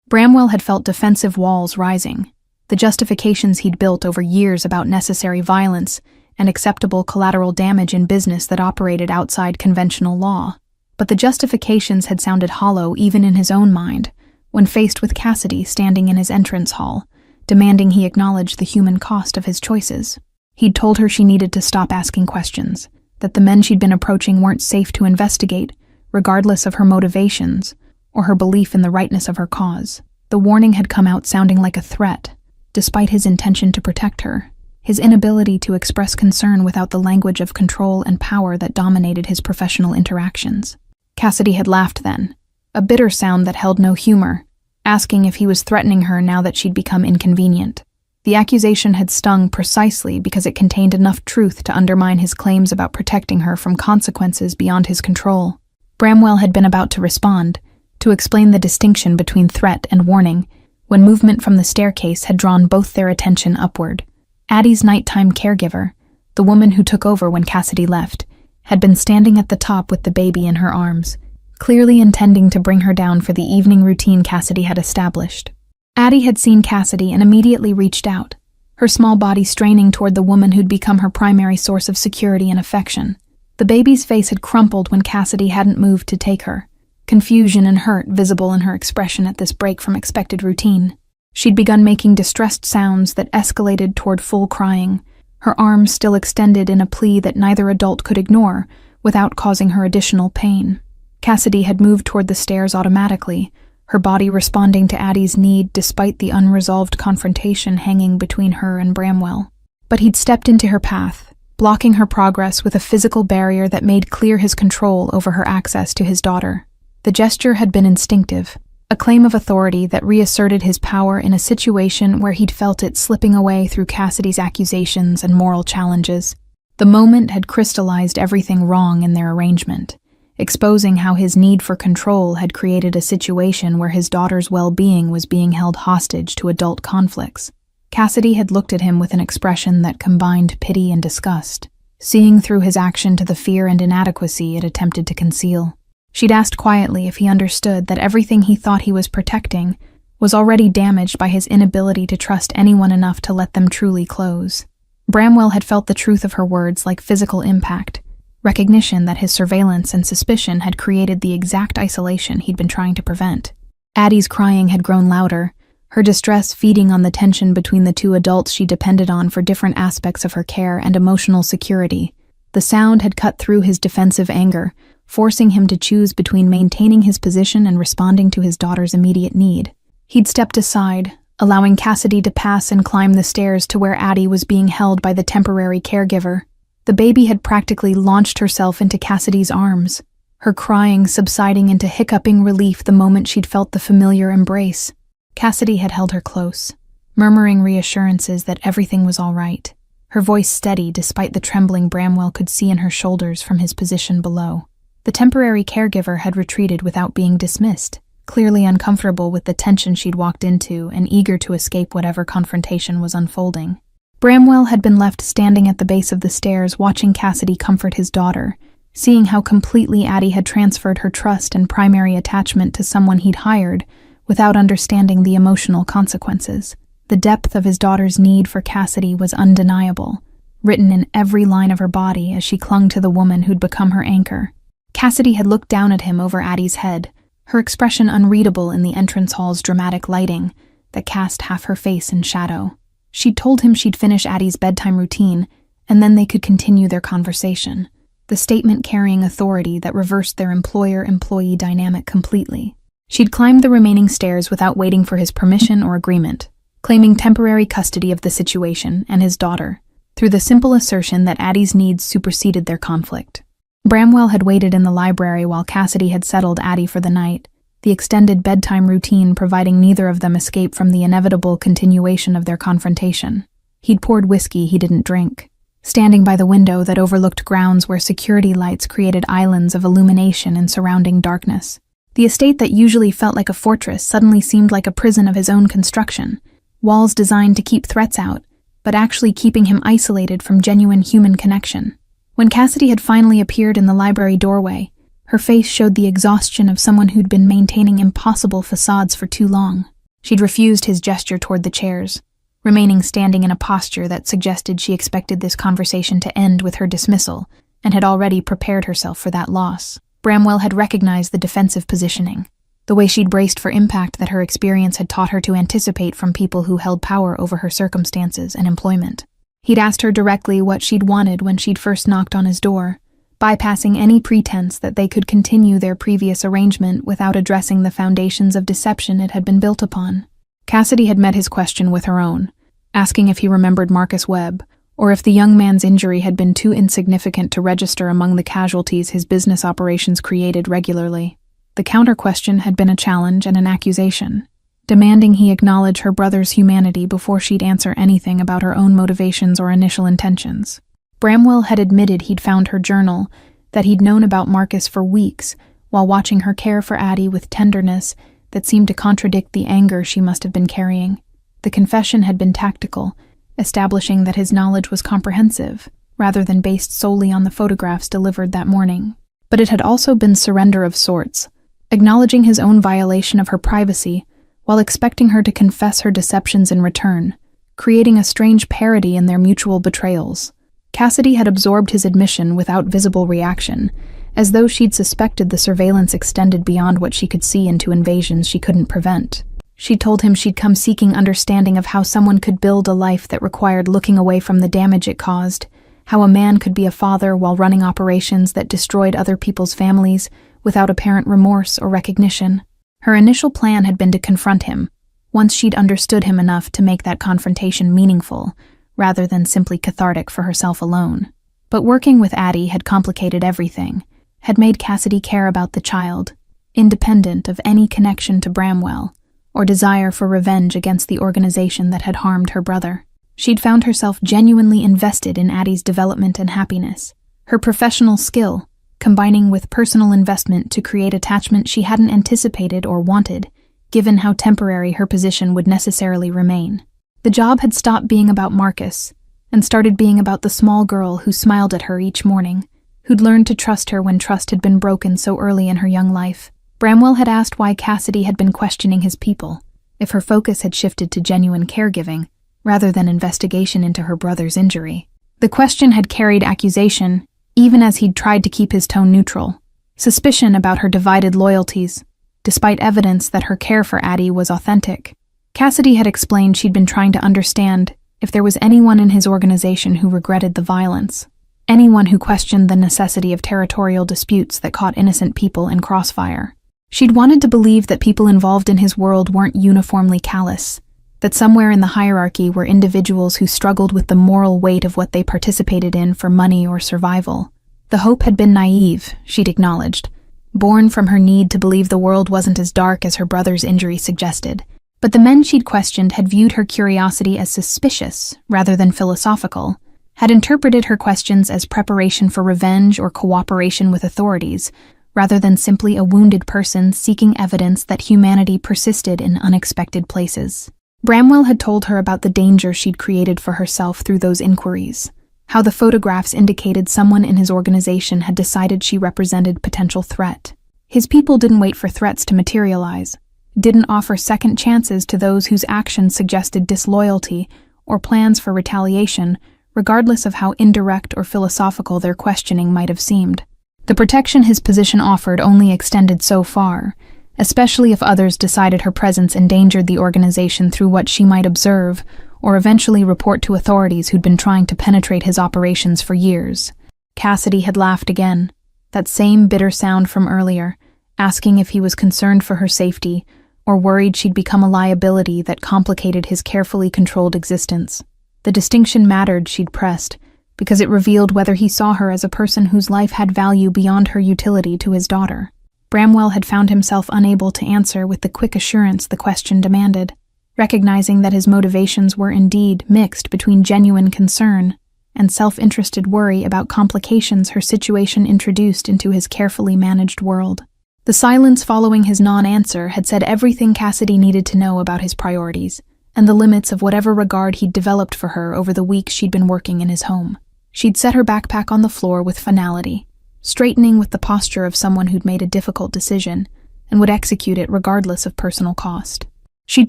[SPEAKER 1] Bramwell had felt defensive walls rising, the justifications he'd built over years about necessary violence and acceptable collateral damage in business that operated outside conventional law. But the justifications had sounded hollow even in his own mind, when faced with Cassidy standing in his entrance hall, demanding he acknowledge the human cost of his choices. He'd told her she needed to stop asking questions, that the men she'd been approaching weren't safe to investigate, regardless of her motivations or her belief in the rightness of her cause. The warning had come out sounding like a threat, despite his intention to protect her, his inability to express concern without the language of control and power that dominated his professional interactions. Cassidy had laughed then, a bitter sound that held no humor, asking if he was threatening her now that she'd become inconvenient. The accusation had stung precisely because it contained enough truth to undermine his claims about protecting her from consequences beyond his control. Bramwell had been about to respond, to explain the distinction between threat and warning, when movement from the staircase had drawn both their attention upward. Addie's nighttime caregiver, the woman who took over when Cassidy left, had been standing at the top with the baby in her arms, clearly intending to bring her down for the evening routine Cassidy had established. Addie had seen Cassidy and immediately reached out, her small body straining toward the woman who'd become her primary source of security and affection. The baby's face had crumpled when Cassidy hadn't moved to take her, confusion and hurt visible in her expression at this break from expected routine. She'd begun making distressed sounds that escalated toward full crying, her arms still extended in a plea that neither adult could ignore without causing her additional pain. Cassidy had moved toward the stairs automatically, her body responding to Addie's need despite the unresolved confrontation hanging between her and Bramwell. But he'd stepped into her path, blocking her progress with a physical barrier that made clear his control over her access to his daughter. The gesture had been instinctive, a claim of authority that reasserted his power in a situation where he'd felt it slipping away through Cassidy's accusations and moral challenges. The moment had crystallized everything wrong in their arrangement, exposing how his need for control had created a situation where his daughter's well-being was being held hostage to adult conflicts. Cassidy had looked at him with an expression that combined pity and disgust, seeing through his action to the fear and inadequacy it attempted to conceal. She'd asked quietly if he understood that everything he thought he was protecting was already damaged by his inability to trust anyone enough to let them truly close. Bramwell had felt the truth of her words like physical impact, recognition that his surveillance and suspicion had created the exact isolation he'd been trying to prevent. Addie's crying had grown louder, her distress feeding on the tension between the two adults she depended on for different aspects of her care and emotional security. The sound had cut through his defensive anger, forcing him to choose between maintaining his position and responding to his daughter's immediate need. He'd stepped aside, allowing Cassidy to pass and climb the stairs to where Addie was being held by the temporary caregiver. The baby had practically launched herself into Cassidy's arms, her crying subsiding into hiccuping relief the moment she'd felt the familiar embrace. Cassidy had held her close, murmuring reassurances that everything was all right, her voice steady despite the trembling Bramwell could see in her shoulders from his position below. The temporary caregiver had retreated without being dismissed, clearly uncomfortable with the tension she'd walked into and eager to escape whatever confrontation was unfolding. Bramwell had been left standing at the base of the stairs watching Cassidy comfort his daughter, seeing how completely Addie had transferred her trust and primary attachment to someone he'd hired without understanding the emotional consequences. The depth of his daughter's need for Cassidy was undeniable, written in every line of her body as she clung to the woman who'd become her anchor. Cassidy had looked down at him over Addie's head, her expression unreadable in the entrance hall's dramatic lighting that cast half her face in shadow. She'd told him she'd finish Addie's bedtime routine, and then they could continue their conversation, the statement carrying authority that reversed their employer-employee dynamic completely. She'd climbed the remaining stairs without waiting for his permission or agreement, claiming temporary custody of the situation and his daughter, through the simple assertion that Addie's needs superseded their conflict. Bramwell had waited in the library while Cassidy had settled Addie for the night, the extended bedtime routine providing neither of them escape from the inevitable continuation of their confrontation. He'd poured whiskey he didn't drink, standing by the window that overlooked grounds where security lights created islands of illumination in surrounding darkness. The estate that usually felt like a fortress suddenly seemed like a prison of his own construction, walls designed to keep threats out, but actually keeping him isolated from genuine human connection. When Cassidy had finally appeared in the library doorway, her face showed the exhaustion of someone who'd been maintaining impossible facades for too long. She'd refused his gesture toward the chairs, remaining standing in a posture that suggested she expected this conversation to end with her dismissal, and had already prepared herself for that loss. Bramwell had recognized the defensive positioning, the way she'd braced for impact that her experience had taught her to anticipate from people who held power over her circumstances and employment. He'd asked her directly what she'd wanted when she'd first knocked on his door, bypassing any pretense that they could continue their previous arrangement without addressing the foundations of deception it had been built upon. Cassidy had met his question with her own, asking if he remembered Marcus Webb, or if the young man's injury had been too insignificant to register among the casualties his business operations created regularly. The counter-question had been a challenge and an accusation, demanding he acknowledge her brother's humanity before she'd answer anything about her own motivations or initial intentions. Bramwell had admitted he'd found her journal, that he'd known about Marcus for weeks, while watching her care for Addie with tenderness that seemed to contradict the anger she must have been carrying. The confession had been tactical, establishing that his knowledge was comprehensive, rather than based solely on the photographs delivered that morning. But it had also been surrender of sorts, acknowledging his own violation of her privacy, while expecting her to confess her deceptions in return, creating a strange parody in their mutual betrayals. Cassidy had absorbed his admission without visible reaction, as though she'd suspected the surveillance extended beyond what she could see into invasions she couldn't prevent. She told him she'd come seeking understanding of how someone could build a life that required looking away from the damage it caused, how a man could be a father while running operations that destroyed other people's families without apparent remorse or recognition. Her initial plan had been to confront him, once she'd understood him enough to make that confrontation meaningful, rather than simply cathartic for herself alone. But working with Addie had complicated everything, had made Cassidy care about the child, independent of any connection to Bramwell or desire for revenge against the organization that had harmed her brother. She'd found herself genuinely invested in Addie's development and happiness. Her professional skill, combining with personal investment to create attachment she hadn't anticipated or wanted, given how temporary her position would necessarily remain. The job had stopped being about Marcus and started being about the small girl who smiled at her each morning, who'd learned to trust her when trust had been broken so early in her young life. Bramwell had asked why Cassidy had been questioning his people, if her focus had shifted to genuine caregiving, rather than investigation into her brother's injury. The question had carried accusation, even as he'd tried to keep his tone neutral, suspicion about her divided loyalties, despite evidence that her care for Addie was authentic. Cassidy had explained she'd been trying to understand if there was anyone in his organization who regretted the violence, anyone who questioned the necessity of territorial disputes that caught innocent people in crossfire. She'd wanted to believe that people involved in his world weren't uniformly callous, that somewhere in the hierarchy were individuals who struggled with the moral weight of what they participated in for money or survival. The hope had been naive, she'd acknowledged, born from her need to believe the world wasn't as dark as her brother's injury suggested. But the men she'd questioned had viewed her curiosity as suspicious rather than philosophical, had interpreted her questions as preparation for revenge or cooperation with authorities, rather than simply a wounded person seeking evidence that humanity persisted in unexpected places. Bramwell had told her about the danger she'd created for herself through those inquiries, how the photographs indicated someone in his organization had decided she represented potential threat. His people didn't wait for threats to materialize, didn't offer second chances to those whose actions suggested disloyalty or plans for retaliation, regardless of how indirect or philosophical their questioning might have seemed. The protection his position offered only extended so far, especially if others decided her presence endangered the organization through what she might observe or eventually report to authorities who'd been trying to penetrate his operations for years. Cassidy had laughed again, that same bitter sound from earlier, asking if he was concerned for her safety or worried she'd become a liability that complicated his carefully controlled existence. The distinction mattered, she'd pressed, because it revealed whether he saw her as a person whose life had value beyond her utility to his daughter. Bramwell had found himself unable to answer with the quick assurance the question demanded, recognizing that his motivations were indeed mixed between genuine concern and self-interested worry about complications her situation introduced into his carefully managed world. The silence following his non-answer had said everything Cassidy needed to know about his priorities and the limits of whatever regard he'd developed for her over the weeks she'd been working in his home. She'd set her backpack on the floor with finality, straightening with the posture of someone who'd made a difficult decision and would execute it regardless of personal cost. She'd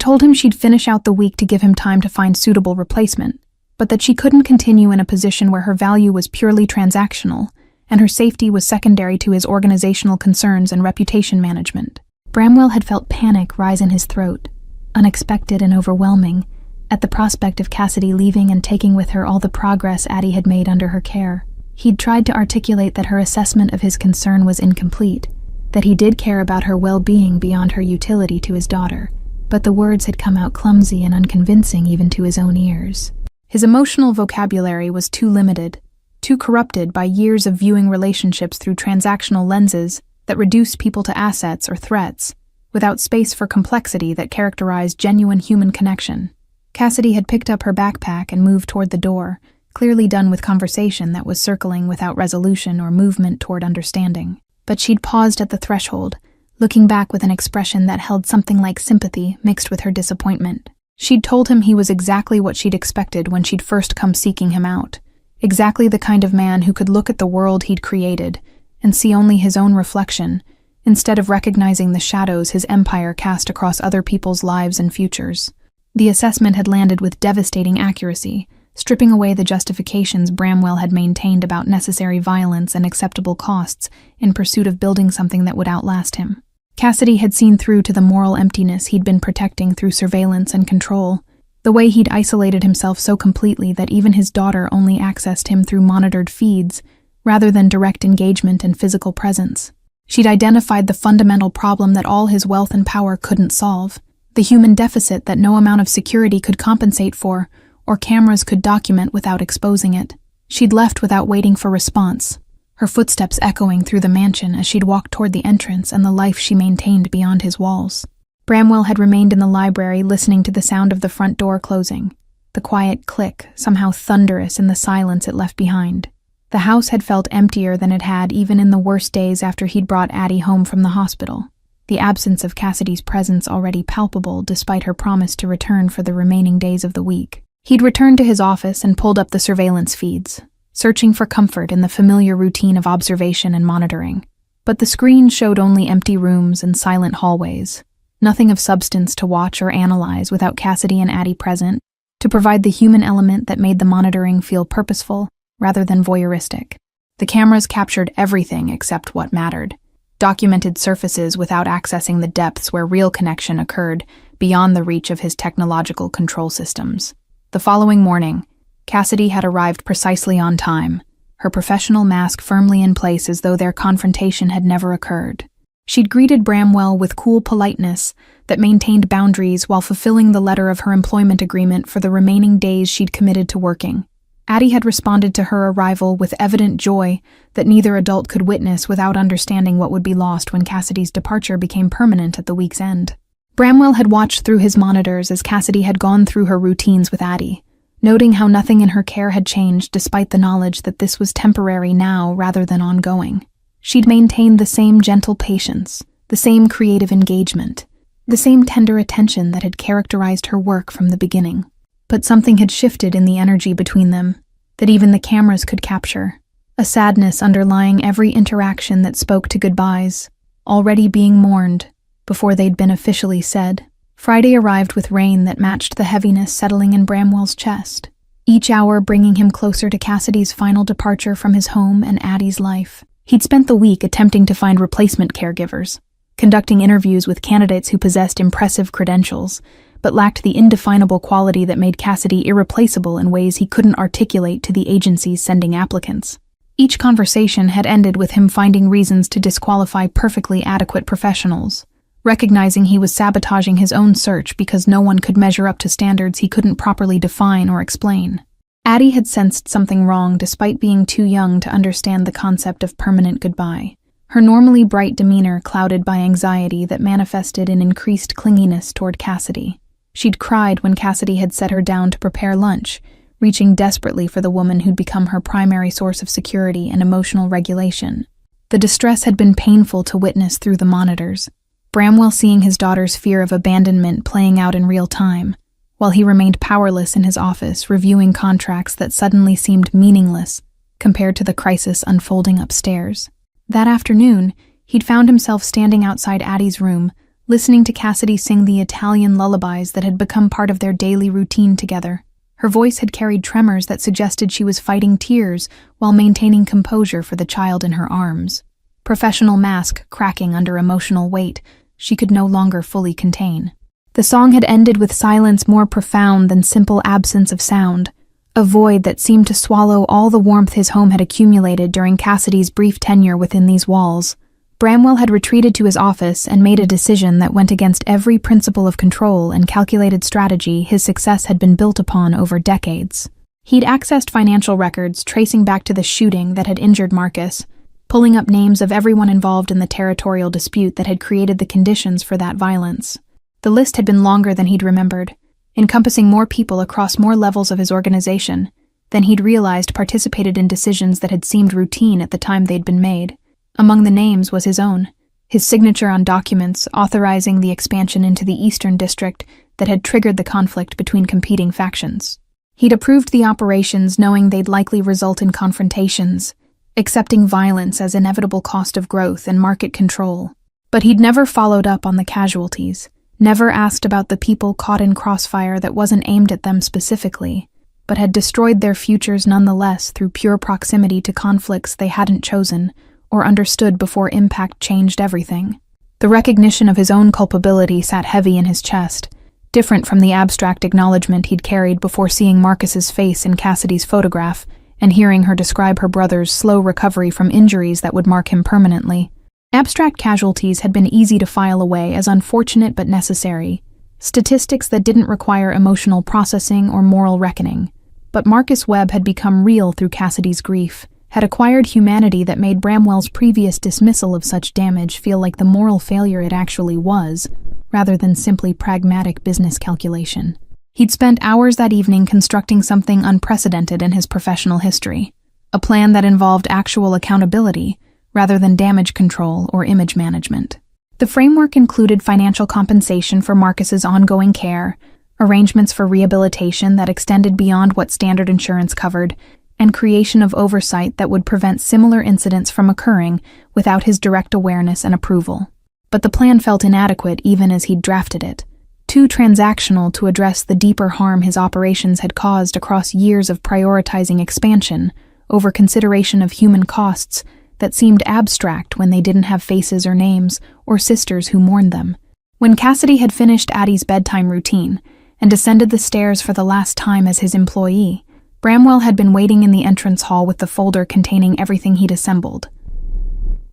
[SPEAKER 1] told him she'd finish out the week to give him time to find suitable replacement, but that she couldn't continue in a position where her value was purely transactional and her safety was secondary to his organizational concerns and reputation management. Bramwell had felt panic rise in his throat, unexpected and overwhelming, at the prospect of Cassidy leaving and taking with her all the progress Addie had made under her care. He'd tried to articulate that her assessment of his concern was incomplete, that he did care about her well-being beyond her utility to his daughter, but the words had come out clumsy and unconvincing even to his own ears. His emotional vocabulary was too limited, too corrupted by years of viewing relationships through transactional lenses that reduced people to assets or threats, without space for complexity that characterized genuine human connection. Cassidy had picked up her backpack and moved toward the door, clearly done with conversation that was circling without resolution or movement toward understanding. But she'd paused at the threshold, looking back with an expression that held something like sympathy mixed with her disappointment. She'd told him he was exactly what she'd expected when she'd first come seeking him out, exactly the kind of man who could look at the world he'd created and see only his own reflection, instead of recognizing the shadows his empire cast across other people's lives and futures. The assessment had landed with devastating accuracy, stripping away the justifications Bramwell had maintained about necessary violence and acceptable costs in pursuit of building something that would outlast him. Cassidy had seen through to the moral emptiness he'd been protecting through surveillance and control, the way he'd isolated himself so completely that even his daughter only accessed him through monitored feeds, rather than direct engagement and physical presence. She'd identified the fundamental problem that all his wealth and power couldn't solve, the human deficit that no amount of security could compensate for, or cameras could document without exposing it. She'd left without waiting for response, her footsteps echoing through the mansion as she'd walked toward the entrance and the life she maintained beyond his walls. Bramwell had remained in the library listening to the sound of the front door closing, the quiet click, somehow thunderous in the silence it left behind. The house had felt emptier than it had even in the worst days after he'd brought Addie home from the hospital, the absence of Cassidy's presence already palpable despite her promise to return for the remaining days of the week. He'd returned to his office and pulled up the surveillance feeds, searching for comfort in the familiar routine of observation and monitoring. But the screen showed only empty rooms and silent hallways, nothing of substance to watch or analyze without Cassidy and Addie present, to provide the human element that made the monitoring feel purposeful rather than voyeuristic. The cameras captured everything except what mattered, documented surfaces without accessing the depths where real connection occurred beyond the reach of his technological control systems. The following morning, Cassidy had arrived precisely on time, her professional mask firmly in place as though their confrontation had never occurred. She'd greeted Bramwell with cool politeness that maintained boundaries while fulfilling the letter of her employment agreement for the remaining days she'd committed to working. Addie had responded to her arrival with evident joy that neither adult could witness without understanding what would be lost when Cassidy's departure became permanent at the week's end. Bramwell had watched through his monitors as Cassidy had gone through her routines with Addie, noting how nothing in her care had changed despite the knowledge that this was temporary now rather than ongoing. She'd maintained the same gentle patience, the same creative engagement, the same tender attention that had characterized her work from the beginning. But something had shifted in the energy between them that even the cameras could capture, a sadness underlying every interaction that spoke to goodbyes, already being mourned before they'd been officially said. Friday arrived with rain that matched the heaviness settling in Bramwell's chest, each hour bringing him closer to Cassidy's final departure from his home and Addie's life. He'd spent the week attempting to find replacement caregivers, conducting interviews with candidates who possessed impressive credentials, but lacked the indefinable quality that made Cassidy irreplaceable in ways he couldn't articulate to the agencies sending applicants. Each conversation had ended with him finding reasons to disqualify perfectly adequate professionals, recognizing he was sabotaging his own search because no one could measure up to standards he couldn't properly define or explain. Addie had sensed something wrong despite being too young to understand the concept of permanent goodbye, her normally bright demeanor clouded by anxiety that manifested in increased clinginess toward Cassidy. She'd cried when Cassidy had set her down to prepare lunch, reaching desperately for the woman who'd become her primary source of security and emotional regulation. The distress had been painful to witness through the monitors, Bramwell seeing his daughter's fear of abandonment playing out in real time, while he remained powerless in his office reviewing contracts that suddenly seemed meaningless compared to the crisis unfolding upstairs. That afternoon, he'd found himself standing outside Addie's room, listening to Cassidy sing the Italian lullabies that had become part of their daily routine together. Her voice had carried tremors that suggested she was fighting tears while maintaining composure for the child in her arms. Professional mask cracking under emotional weight she could no longer fully contain. The song had ended with silence more profound than simple absence of sound, a void that seemed to swallow all the warmth his home had accumulated during Cassidy's brief tenure within these walls. Bramwell had retreated to his office and made a decision that went against every principle of control and calculated strategy his success had been built upon over decades. He'd accessed financial records tracing back to the shooting that had injured Marcus, pulling up names of everyone involved in the territorial dispute that had created the conditions for that violence. The list had been longer than he'd remembered, encompassing more people across more levels of his organization than he'd realized participated in decisions that had seemed routine at the time they'd been made. Among the names was his own, his signature on documents authorizing the expansion into the Eastern District that had triggered the conflict between competing factions. He'd approved the operations knowing they'd likely result in confrontations, accepting violence as inevitable cost of growth and market control. But he'd never followed up on the casualties, never asked about the people caught in crossfire that wasn't aimed at them specifically, but had destroyed their futures nonetheless through pure proximity to conflicts they hadn't chosen or understood before impact changed everything. The recognition of his own culpability sat heavy in his chest, different from the abstract acknowledgement he'd carried before seeing Marcus's face in Cassidy's photograph and hearing her describe her brother's slow recovery from injuries that would mark him permanently. Abstract casualties had been easy to file away as unfortunate but necessary, statistics that didn't require emotional processing or moral reckoning. But Marcus Webb had become real through Cassidy's grief, had acquired humanity that made Bramwell's previous dismissal of such damage feel like the moral failure it actually was, rather than simply pragmatic business calculation. He'd spent hours that evening constructing something unprecedented in his professional history, a plan that involved actual accountability rather than damage control or image management. The framework included financial compensation for Marcus's ongoing care, arrangements for rehabilitation that extended beyond what standard insurance covered, and creation of oversight that would prevent similar incidents from occurring without his direct awareness and approval. But the plan felt inadequate even as he'd drafted it, too transactional to address the deeper harm his operations had caused across years of prioritizing expansion over consideration of human costs that seemed abstract when they didn't have faces or names or sisters who mourned them. When Cassidy had finished Addie's bedtime routine and descended the stairs for the last time as his employee, Bramwell had been waiting in the entrance hall with the folder containing everything he'd assembled.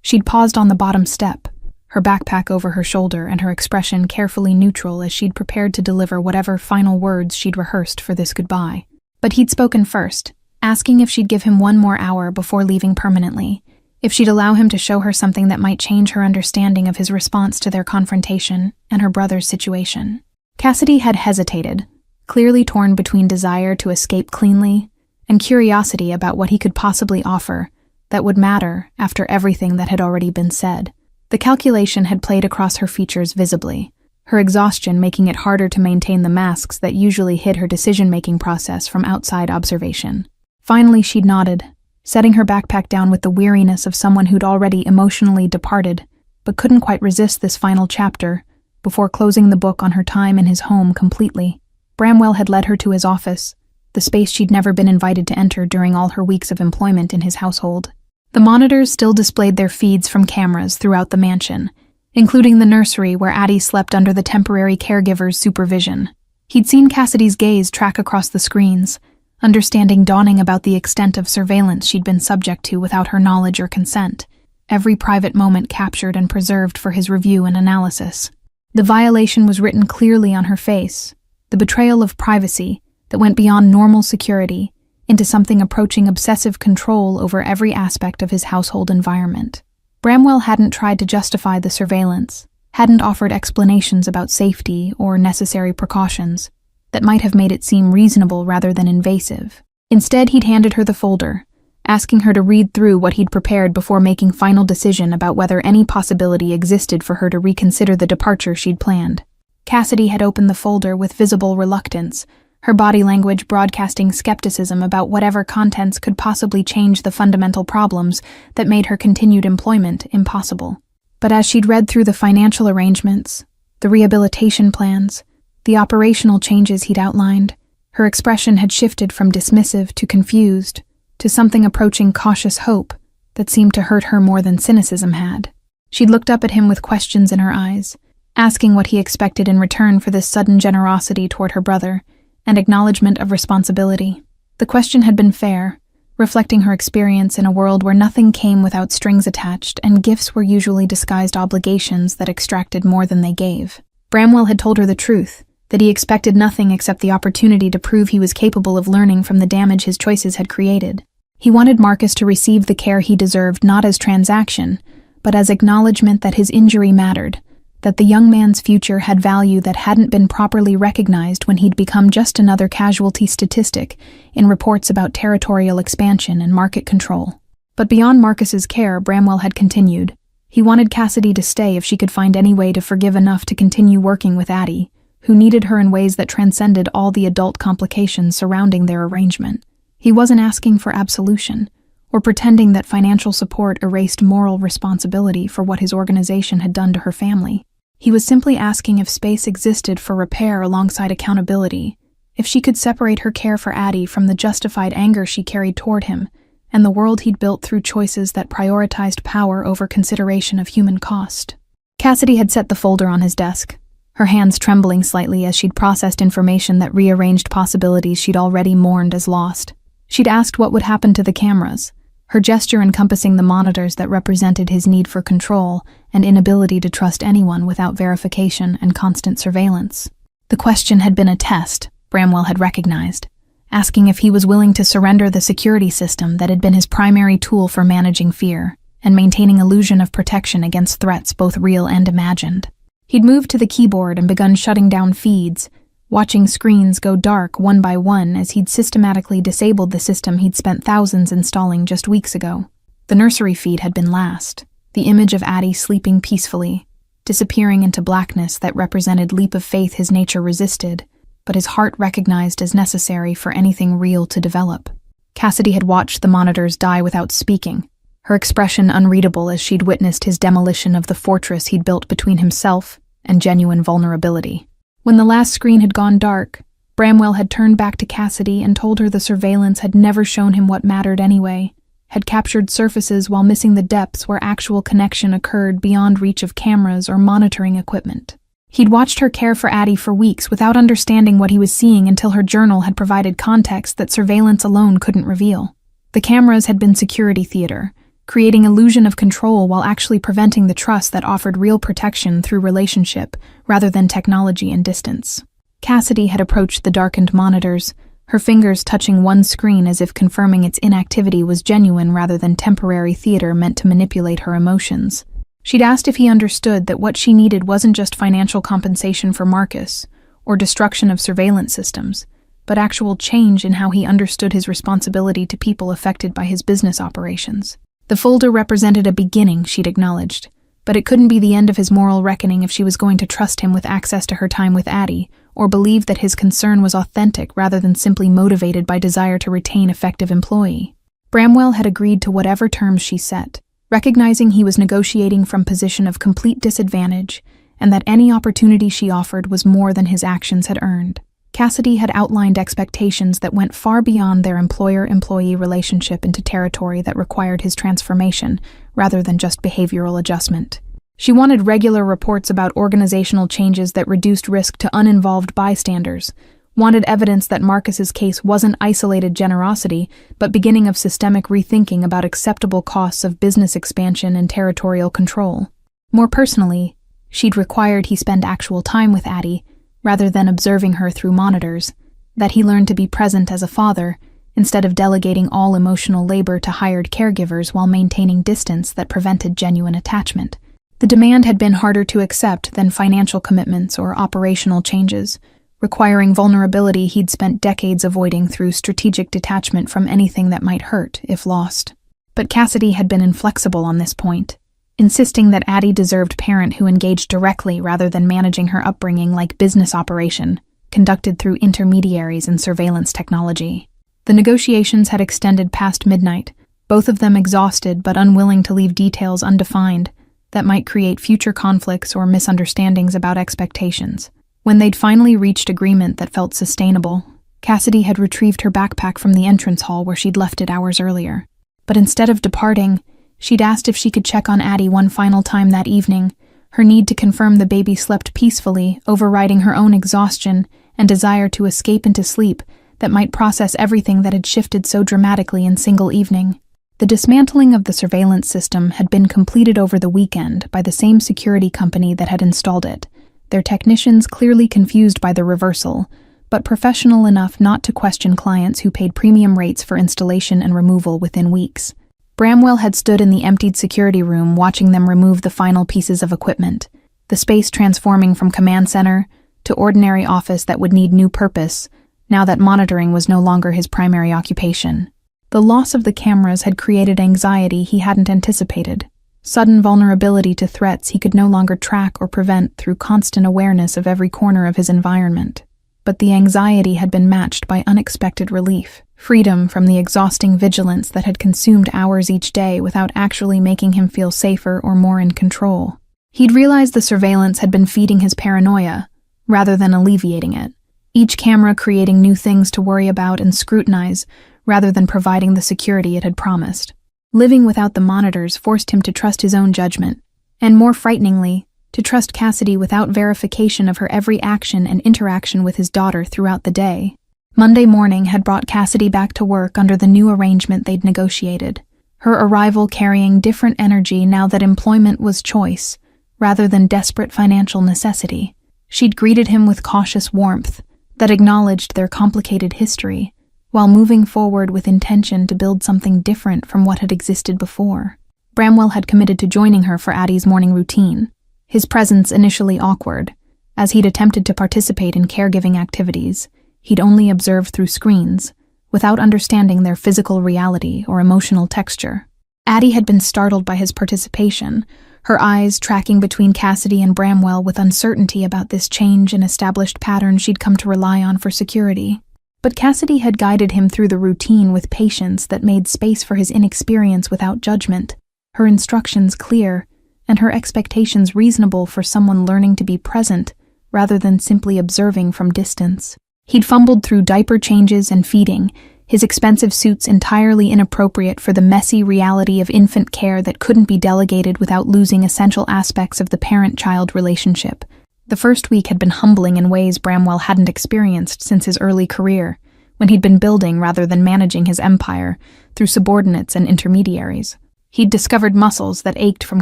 [SPEAKER 1] She'd paused on the bottom step, her backpack over her shoulder and her expression carefully neutral as she'd prepared to deliver whatever final words she'd rehearsed for this goodbye. But he'd spoken first, asking if she'd give him one more hour before leaving permanently, if she'd allow him to show her something that might change her understanding of his response to their confrontation and her brother's situation. Cassidy had hesitated, clearly torn between desire to escape cleanly and curiosity about what he could possibly offer that would matter after everything that had already been said. The calculation had played across her features visibly, her exhaustion making it harder to maintain the masks that usually hid her decision-making process from outside observation. Finally, she'd nodded, setting her backpack down with the weariness of someone who'd already emotionally departed, but couldn't quite resist this final chapter before closing the book on her time in his home completely. Bramwell had led her to his office, the space she'd never been invited to enter during all her weeks of employment in his household. The monitors still displayed their feeds from cameras throughout the mansion, including the nursery where Addie slept under the temporary caregiver's supervision. He'd seen Cassidy's gaze track across the screens, understanding dawning about the extent of surveillance she'd been subject to without her knowledge or consent, every private moment captured and preserved for his review and analysis. The violation was written clearly on her face, the betrayal of privacy that went beyond normal security into something approaching obsessive control over every aspect of his household environment. Bramwell hadn't tried to justify the surveillance, hadn't offered explanations about safety or necessary precautions that might have made it seem reasonable rather than invasive. Instead, he'd handed her the folder, asking her to read through what he'd prepared before making final decision about whether any possibility existed for her to reconsider the departure she'd planned. Cassidy had opened the folder with visible reluctance, her body language broadcasting skepticism about whatever contents could possibly change the fundamental problems that made her continued employment impossible. But as she'd read through the financial arrangements, the rehabilitation plans, the operational changes he'd outlined, her expression had shifted from dismissive to confused, to something approaching cautious hope that seemed to hurt her more than cynicism had. She'd looked up at him with questions in her eyes, asking what he expected in return for this sudden generosity toward her brother and acknowledgement of responsibility. The question had been fair, reflecting her experience in a world where nothing came without strings attached and gifts were usually disguised obligations that extracted more than they gave. Bramwell had told her the truth, that he expected nothing except the opportunity to prove he was capable of learning from the damage his choices had created. He wanted Marcus to receive the care he deserved not as transaction, but as acknowledgement that his injury mattered, that the young man's future had value that hadn't been properly recognized when he'd become just another casualty statistic in reports about territorial expansion and market control. But beyond Marcus's care, Bramwell had continued. He wanted Cassidy to stay if she could find any way to forgive enough to continue working with Addie, who needed her in ways that transcended all the adult complications surrounding their arrangement. He wasn't asking for absolution, or pretending that financial support erased moral responsibility for what his organization had done to her family. He was simply asking if space existed for repair alongside accountability, if she could separate her care for Addie from the justified anger she carried toward him, and the world he'd built through choices that prioritized power over consideration of human cost. Cassidy had set the folder on his desk, her hands trembling slightly as she'd processed information that rearranged possibilities she'd already mourned as lost. She'd asked what would happen to the cameras, her gesture encompassing the monitors that represented his need for control and inability to trust anyone without verification and constant surveillance. The question had been a test, Bramwell had recognized, asking if he was willing to surrender the security system that had been his primary tool for managing fear and maintaining illusion of protection against threats both real and imagined. He'd moved to the keyboard and begun shutting down feeds, watching screens go dark one by one as he'd systematically disabled the system he'd spent thousands installing just weeks ago. The nursery feed had been last, the image of Addie sleeping peacefully, disappearing into blackness that represented leap of faith his nature resisted, but his heart recognized as necessary for anything real to develop. Cassidy had watched the monitors die without speaking, her expression unreadable as she'd witnessed his demolition of the fortress he'd built between himself and genuine vulnerability. When the last screen had gone dark, Bramwell had turned back to Cassidy and told her the surveillance had never shown him what mattered anyway, had captured surfaces while missing the depths where actual connection occurred beyond reach of cameras or monitoring equipment. He'd watched her care for Addie for weeks without understanding what he was seeing until her journal had provided context that surveillance alone couldn't reveal. The cameras had been security theater, creating illusion of control while actually preventing the trust that offered real protection through relationship rather than technology and distance. Cassidy had approached the darkened monitors, her fingers touching one screen as if confirming its inactivity was genuine rather than temporary theater meant to manipulate her emotions. She'd asked if he understood that what she needed wasn't just financial compensation for Marcus or destruction of surveillance systems, but actual change in how he understood his responsibility to people affected by his business operations. The folder represented a beginning, she'd acknowledged, but it couldn't be the end of his moral reckoning if she was going to trust him with access to her time with Addie, or believe that his concern was authentic rather than simply motivated by desire to retain effective employee. Bramwell had agreed to whatever terms she set, recognizing he was negotiating from position of complete disadvantage, and that any opportunity she offered was more than his actions had earned. Cassidy had outlined expectations that went far beyond their employer-employee relationship into territory that required his transformation, rather than just behavioral adjustment. She wanted regular reports about organizational changes that reduced risk to uninvolved bystanders, wanted evidence that Marcus's case wasn't isolated generosity, but beginning of systemic rethinking about acceptable costs of business expansion and territorial control. More personally, she'd required he spend actual time with Addie, rather than observing her through monitors, that he learned to be present as a father, instead of delegating all emotional labor to hired caregivers while maintaining distance that prevented genuine attachment. The demand had been harder to accept than financial commitments or operational changes, requiring vulnerability he'd spent decades avoiding through strategic detachment from anything that might hurt if lost. But Cassidy had been inflexible on this point, insisting that Addie deserved parent who engaged directly rather than managing her upbringing like business operation, conducted through intermediaries and surveillance technology. The negotiations had extended past midnight, both of them exhausted but unwilling to leave details undefined that might create future conflicts or misunderstandings about expectations. When they'd finally reached agreement that felt sustainable, Cassidy had retrieved her backpack from the entrance hall where she'd left it hours earlier. But instead of departing, she'd asked if she could check on Addie one final time that evening, her need to confirm the baby slept peacefully, overriding her own exhaustion and desire to escape into sleep that might process everything that had shifted so dramatically in single evening. The dismantling of the surveillance system had been completed over the weekend by the same security company that had installed it, their technicians clearly confused by the reversal, but professional enough not to question clients who paid premium rates for installation and removal within weeks. Bramwell had stood in the emptied security room watching them remove the final pieces of equipment, the space transforming from command center to ordinary office that would need new purpose, now that monitoring was no longer his primary occupation. The loss of the cameras had created anxiety he hadn't anticipated, sudden vulnerability to threats he could no longer track or prevent through constant awareness of every corner of his environment. But the anxiety had been matched by unexpected relief, freedom from the exhausting vigilance that had consumed hours each day without actually making him feel safer or more in control. He'd realized the surveillance had been feeding his paranoia, rather than alleviating it, each camera creating new things to worry about and scrutinize, rather than providing the security it had promised. Living without the monitors forced him to trust his own judgment, and more frighteningly, to trust Cassidy without verification of her every action and interaction with his daughter throughout the day. Monday morning had brought Cassidy back to work under the new arrangement they'd negotiated, her arrival carrying different energy now that employment was choice, rather than desperate financial necessity. She'd greeted him with cautious warmth that acknowledged their complicated history, while moving forward with intention to build something different from what had existed before. Bramwell had committed to joining her for Addie's morning routine, his presence initially awkward, as he'd attempted to participate in caregiving activities he'd only observed through screens, without understanding their physical reality or emotional texture. Addie had been startled by his participation, her eyes tracking between Cassidy and Bramwell with uncertainty about this change in established patterns she'd come to rely on for security. But Cassidy had guided him through the routine with patience that made space for his inexperience without judgment, her instructions clear, and her expectations reasonable for someone learning to be present rather than simply observing from distance. He'd fumbled through diaper changes and feeding, his expensive suits entirely inappropriate for the messy reality of infant care that couldn't be delegated without losing essential aspects of the parent-child relationship. The first week had been humbling in ways Bramwell hadn't experienced since his early career, when he'd been building rather than managing his empire through subordinates and intermediaries. He'd discovered muscles that ached from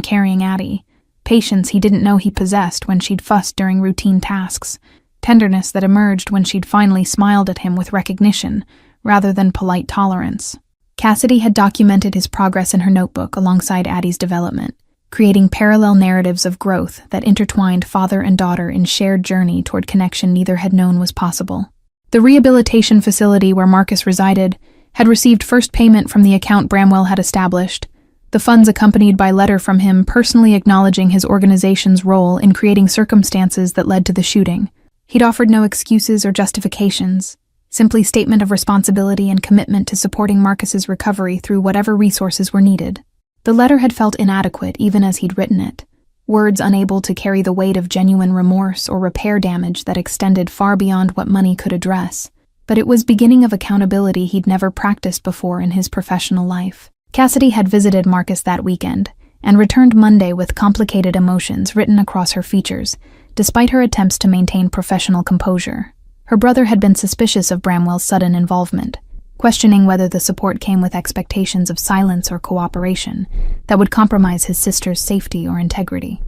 [SPEAKER 1] carrying Addie, patience he didn't know he possessed when she'd fussed during routine tasks, tenderness that emerged when she'd finally smiled at him with recognition, rather than polite tolerance. Cassidy had documented his progress in her notebook alongside Addie's development, creating parallel narratives of growth that intertwined father and daughter in shared journey toward connection neither had known was possible. The rehabilitation facility where Marcus resided had received first payment from the account Bramwell had established, the funds accompanied by letter from him personally acknowledging his organization's role in creating circumstances that led to the shooting. He'd offered no excuses or justifications, simply statement of responsibility and commitment to supporting Marcus's recovery through whatever resources were needed. The letter had felt inadequate even as he'd written it, words unable to carry the weight of genuine remorse or repair damage that extended far beyond what money could address, but it was beginning of accountability he'd never practiced before in his professional life. Cassidy had visited Marcus that weekend and returned Monday with complicated emotions written across her features, despite her attempts to maintain professional composure. Her brother had been suspicious of Bramwell's sudden involvement, questioning whether the support came with expectations of silence or cooperation that would compromise his sister's safety or integrity.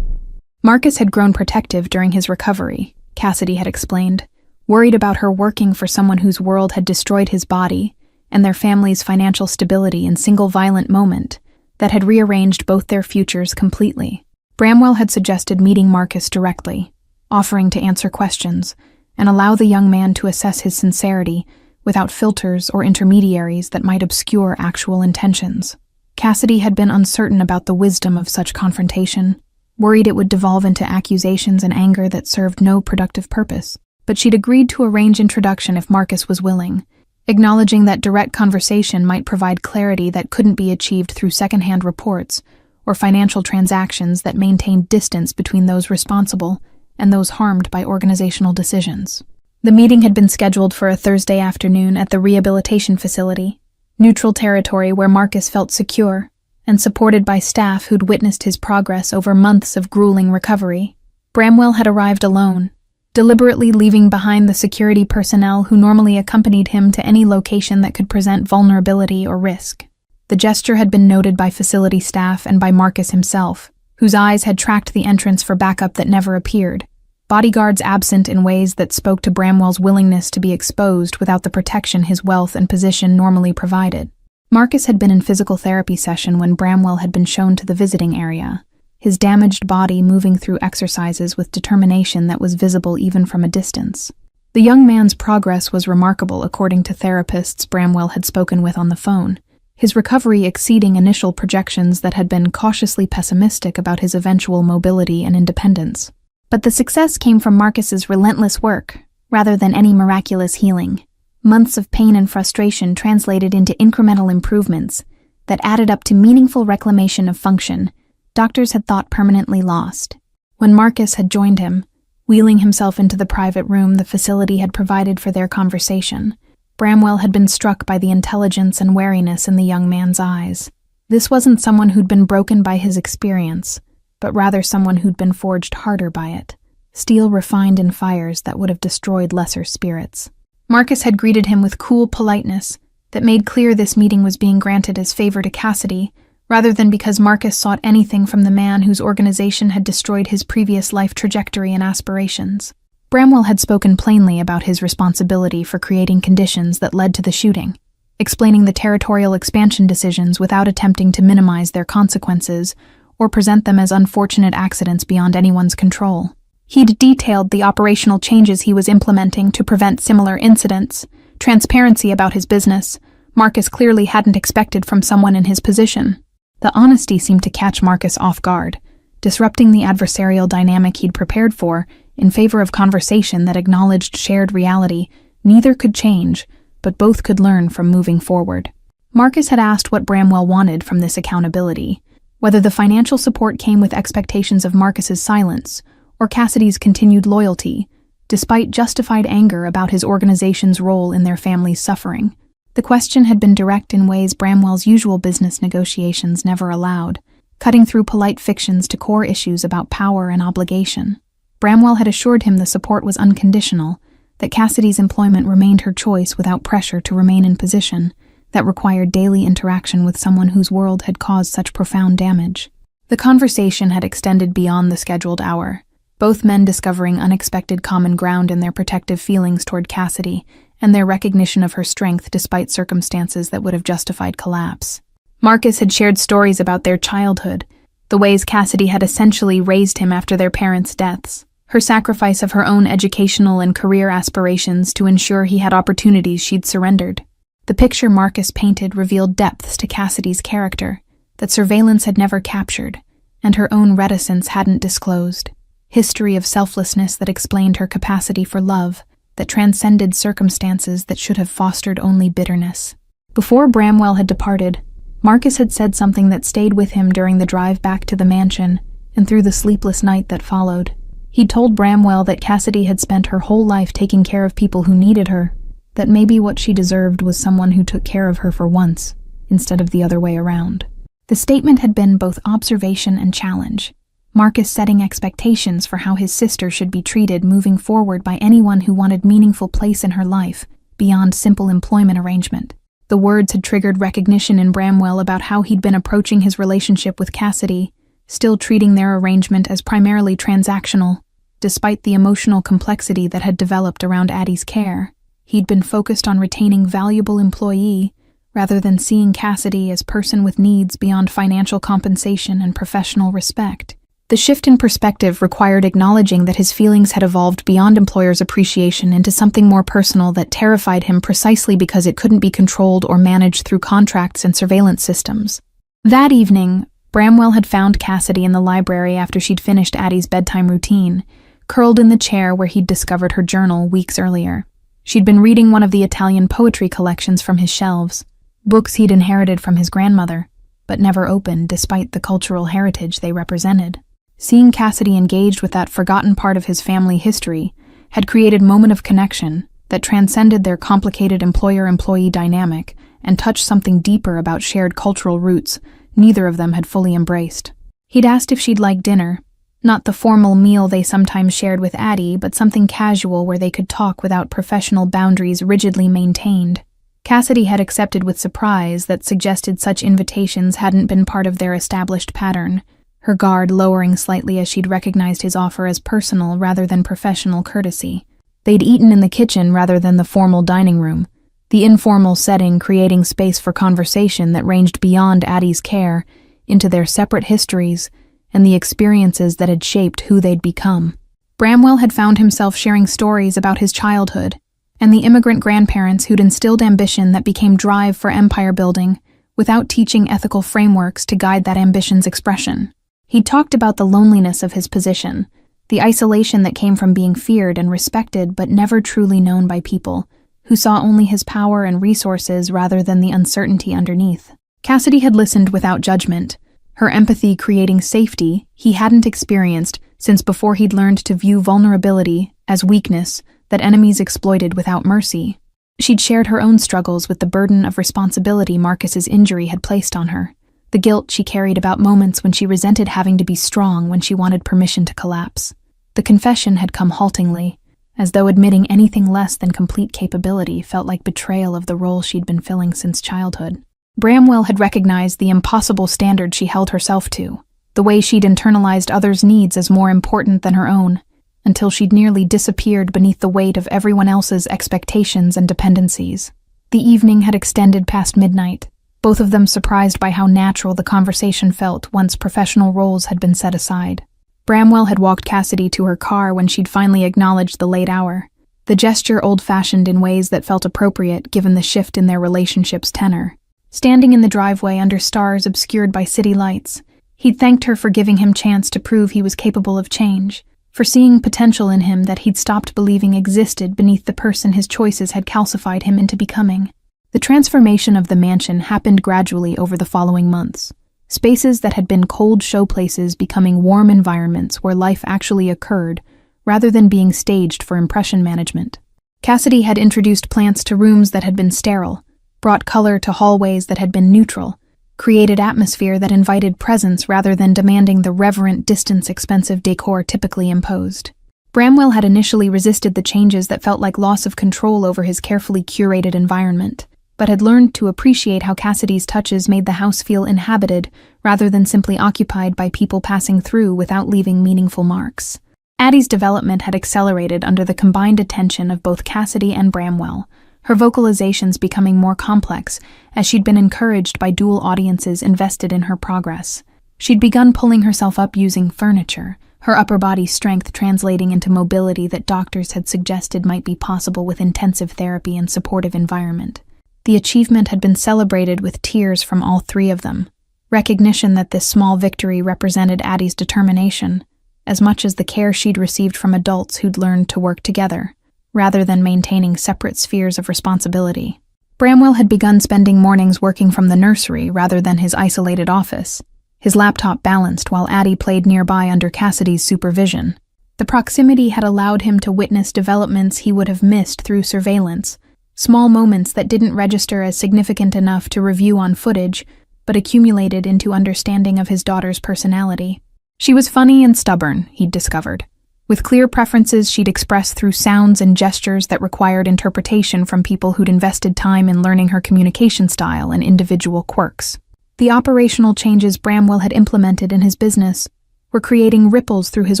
[SPEAKER 1] Marcus had grown protective during his recovery, Cassidy had explained, worried about her working for someone whose world had destroyed his body and their family's financial stability in single violent moment that had rearranged both their futures completely. Bramwell had suggested meeting Marcus directly, offering to answer questions and allow the young man to assess his sincerity without filters or intermediaries that might obscure actual intentions. Cassidy had been uncertain about the wisdom of such confrontation, worried it would devolve into accusations and anger that served no productive purpose. But she'd agreed to arrange introduction if Marcus was willing, acknowledging that direct conversation might provide clarity that couldn't be achieved through secondhand reports or financial transactions that maintained distance between those responsible and those harmed by organizational decisions. The meeting had been scheduled for a Thursday afternoon at the rehabilitation facility, neutral territory where Marcus felt secure and supported by staff who'd witnessed his progress over months of grueling recovery. Bramwell had arrived alone, deliberately leaving behind the security personnel who normally accompanied him to any location that could present vulnerability or risk. The gesture had been noted by facility staff and by Marcus himself, whose eyes had tracked the entrance for backup that never appeared, bodyguards absent in ways that spoke to Bramwell's willingness to be exposed without the protection his wealth and position normally provided. Marcus had been in physical therapy session when Bramwell had been shown to the visiting area, his damaged body moving through exercises with determination that was visible even from a distance. The young man's progress was remarkable according to therapists Bramwell had spoken with on the phone, his recovery exceeding initial projections that had been cautiously pessimistic about his eventual mobility and independence. But the success came from Marcus's relentless work, rather than any miraculous healing. Months of pain and frustration translated into incremental improvements that added up to meaningful reclamation of function doctors had thought permanently lost. When Marcus had joined him, wheeling himself into the private room the facility had provided for their conversation, Bramwell had been struck by the intelligence and wariness in the young man's eyes. This wasn't someone who'd been broken by his experience, but rather someone who'd been forged harder by it, steel refined in fires that would have destroyed lesser spirits. Marcus had greeted him with cool politeness that made clear this meeting was being granted as favor to Cassidy, rather than because Marcus sought anything from the man whose organization had destroyed his previous life trajectory and aspirations. Bramwell had spoken plainly about his responsibility for creating conditions that led to the shooting, explaining the territorial expansion decisions without attempting to minimize their consequences or present them as unfortunate accidents beyond anyone's control. He'd detailed the operational changes he was implementing to prevent similar incidents, transparency about his business. Marcus clearly hadn't expected from someone in his position. The honesty seemed to catch Marcus off guard, disrupting the adversarial dynamic he'd prepared for in favor of conversation that acknowledged shared reality. Neither could change, but both could learn from moving forward. Marcus had asked what Bramwell wanted from this accountability, whether the financial support came with expectations of Marcus's silence or Cassidy's continued loyalty, despite justified anger about his organization's role in their family's suffering. The question had been direct in ways Bramwell's usual business negotiations never allowed, cutting through polite fictions to core issues about power and obligation. Bramwell had assured him the support was unconditional, that Cassidy's employment remained her choice without pressure to remain in position, that required daily interaction with someone whose world had caused such profound damage. The conversation had extended beyond the scheduled hour, both men discovering unexpected common ground in their protective feelings toward Cassidy and their recognition of her strength despite circumstances that would have justified collapse. Marcus had shared stories about their childhood, the ways Cassidy had essentially raised him after their parents' deaths, her sacrifice of her own educational and career aspirations to ensure he had opportunities she'd surrendered. The picture Marcus painted revealed depths to Cassidy's character that surveillance had never captured, and her own reticence hadn't disclosed. History of selflessness that explained her capacity for love, that transcended circumstances that should have fostered only bitterness. Before Bramwell had departed, Marcus had said something that stayed with him during the drive back to the mansion and through the sleepless night that followed. He'd told Bramwell that Cassidy had spent her whole life taking care of people who needed her, that maybe what she deserved was someone who took care of her for once, instead of the other way around. The statement had been both observation and challenge, Marcus setting expectations for how his sister should be treated moving forward by anyone who wanted meaningful place in her life, beyond simple employment arrangement. The words had triggered recognition in Bramwell about how he'd been approaching his relationship with Cassidy, still treating their arrangement as primarily transactional, despite the emotional complexity that had developed around Addie's care. He'd been focused on retaining valuable employee, rather than seeing Cassidy as person with needs beyond financial compensation and professional respect. The shift in perspective required acknowledging that his feelings had evolved beyond employers' appreciation into something more personal that terrified him precisely because it couldn't be controlled or managed through contracts and surveillance systems. That evening, Bramwell had found Cassidy in the library after she'd finished Addie's bedtime routine, curled in the chair where he'd discovered her journal weeks earlier. She'd been reading one of the Italian poetry collections from his shelves, books he'd inherited from his grandmother, but never opened despite the cultural heritage they represented. Seeing Cassidy engaged with that forgotten part of his family history had created a moment of connection that transcended their complicated employer-employee dynamic and touched something deeper about shared cultural roots neither of them had fully embraced. He'd asked if she'd like dinner, not the formal meal they sometimes shared with Addie, but something casual where they could talk without professional boundaries rigidly maintained. Cassidy had accepted with surprise that suggested such invitations hadn't been part of their established pattern, her guard lowering slightly as she'd recognized his offer as personal rather than professional courtesy. They'd eaten in the kitchen rather than the formal dining room, the informal setting creating space for conversation that ranged beyond Addie's care into their separate histories and the experiences that had shaped who they'd become. Bramwell had found himself sharing stories about his childhood and the immigrant grandparents who'd instilled ambition that became drive for empire building without teaching ethical frameworks to guide that ambition's expression. He'd talked about the loneliness of his position, the isolation that came from being feared and respected but never truly known by people, who saw only his power and resources rather than the uncertainty underneath. Cassidy had listened without judgment, her empathy creating safety he hadn't experienced since before he'd learned to view vulnerability as weakness that enemies exploited without mercy. She'd shared her own struggles with the burden of responsibility Marcus's injury had placed on her, the guilt she carried about moments when she resented having to be strong when she wanted permission to collapse. The confession had come haltingly, as though admitting anything less than complete capability felt like betrayal of the role she'd been filling since childhood. Bramwell had recognized the impossible standard she held herself to, the way she'd internalized others' needs as more important than her own, until she'd nearly disappeared beneath the weight of everyone else's expectations and dependencies. The evening had extended past midnight, both of them surprised by how natural the conversation felt once professional roles had been set aside. Bramwell had walked Cassidy to her car when she'd finally acknowledged the late hour, the gesture old-fashioned in ways that felt appropriate given the shift in their relationship's tenor. Standing in the driveway under stars obscured by city lights, he'd thanked her for giving him chance to prove he was capable of change, for seeing potential in him that he'd stopped believing existed beneath the person his choices had calcified him into becoming. The transformation of the mansion happened gradually over the following months, spaces that had been cold showplaces becoming warm environments where life actually occurred, rather than being staged for impression management. Cassidy had introduced plants to rooms that had been sterile, brought color to hallways that had been neutral, created atmosphere that invited presence rather than demanding the reverent, distance-expensive decor typically imposed. Bramwell had initially resisted the changes that felt like loss of control over his carefully curated environment, but had learned to appreciate how Cassidy's touches made the house feel inhabited rather than simply occupied by people passing through without leaving meaningful marks. Addie's development had accelerated under the combined attention of both Cassidy and Bramwell, her vocalizations becoming more complex as she'd been encouraged by dual audiences invested in her progress. She'd begun pulling herself up using furniture, her upper body strength translating into mobility that doctors had suggested might be possible with intensive therapy and supportive environment. The achievement had been celebrated with tears from all three of them, recognition that this small victory represented Addie's determination, as much as the care she'd received from adults who'd learned to work together, rather than maintaining separate spheres of responsibility. Bramwell had begun spending mornings working from the nursery rather than his isolated office, his laptop balanced while Addie played nearby under Cassidy's supervision. The proximity had allowed him to witness developments he would have missed through surveillance, small moments that didn't register as significant enough to review on footage, but accumulated into understanding of his daughter's personality. She was funny and stubborn, he'd discovered, with clear preferences she'd express through sounds and gestures that required interpretation from people who'd invested time in learning her communication style and individual quirks. The operational changes Bramwell had implemented in his business were creating ripples through his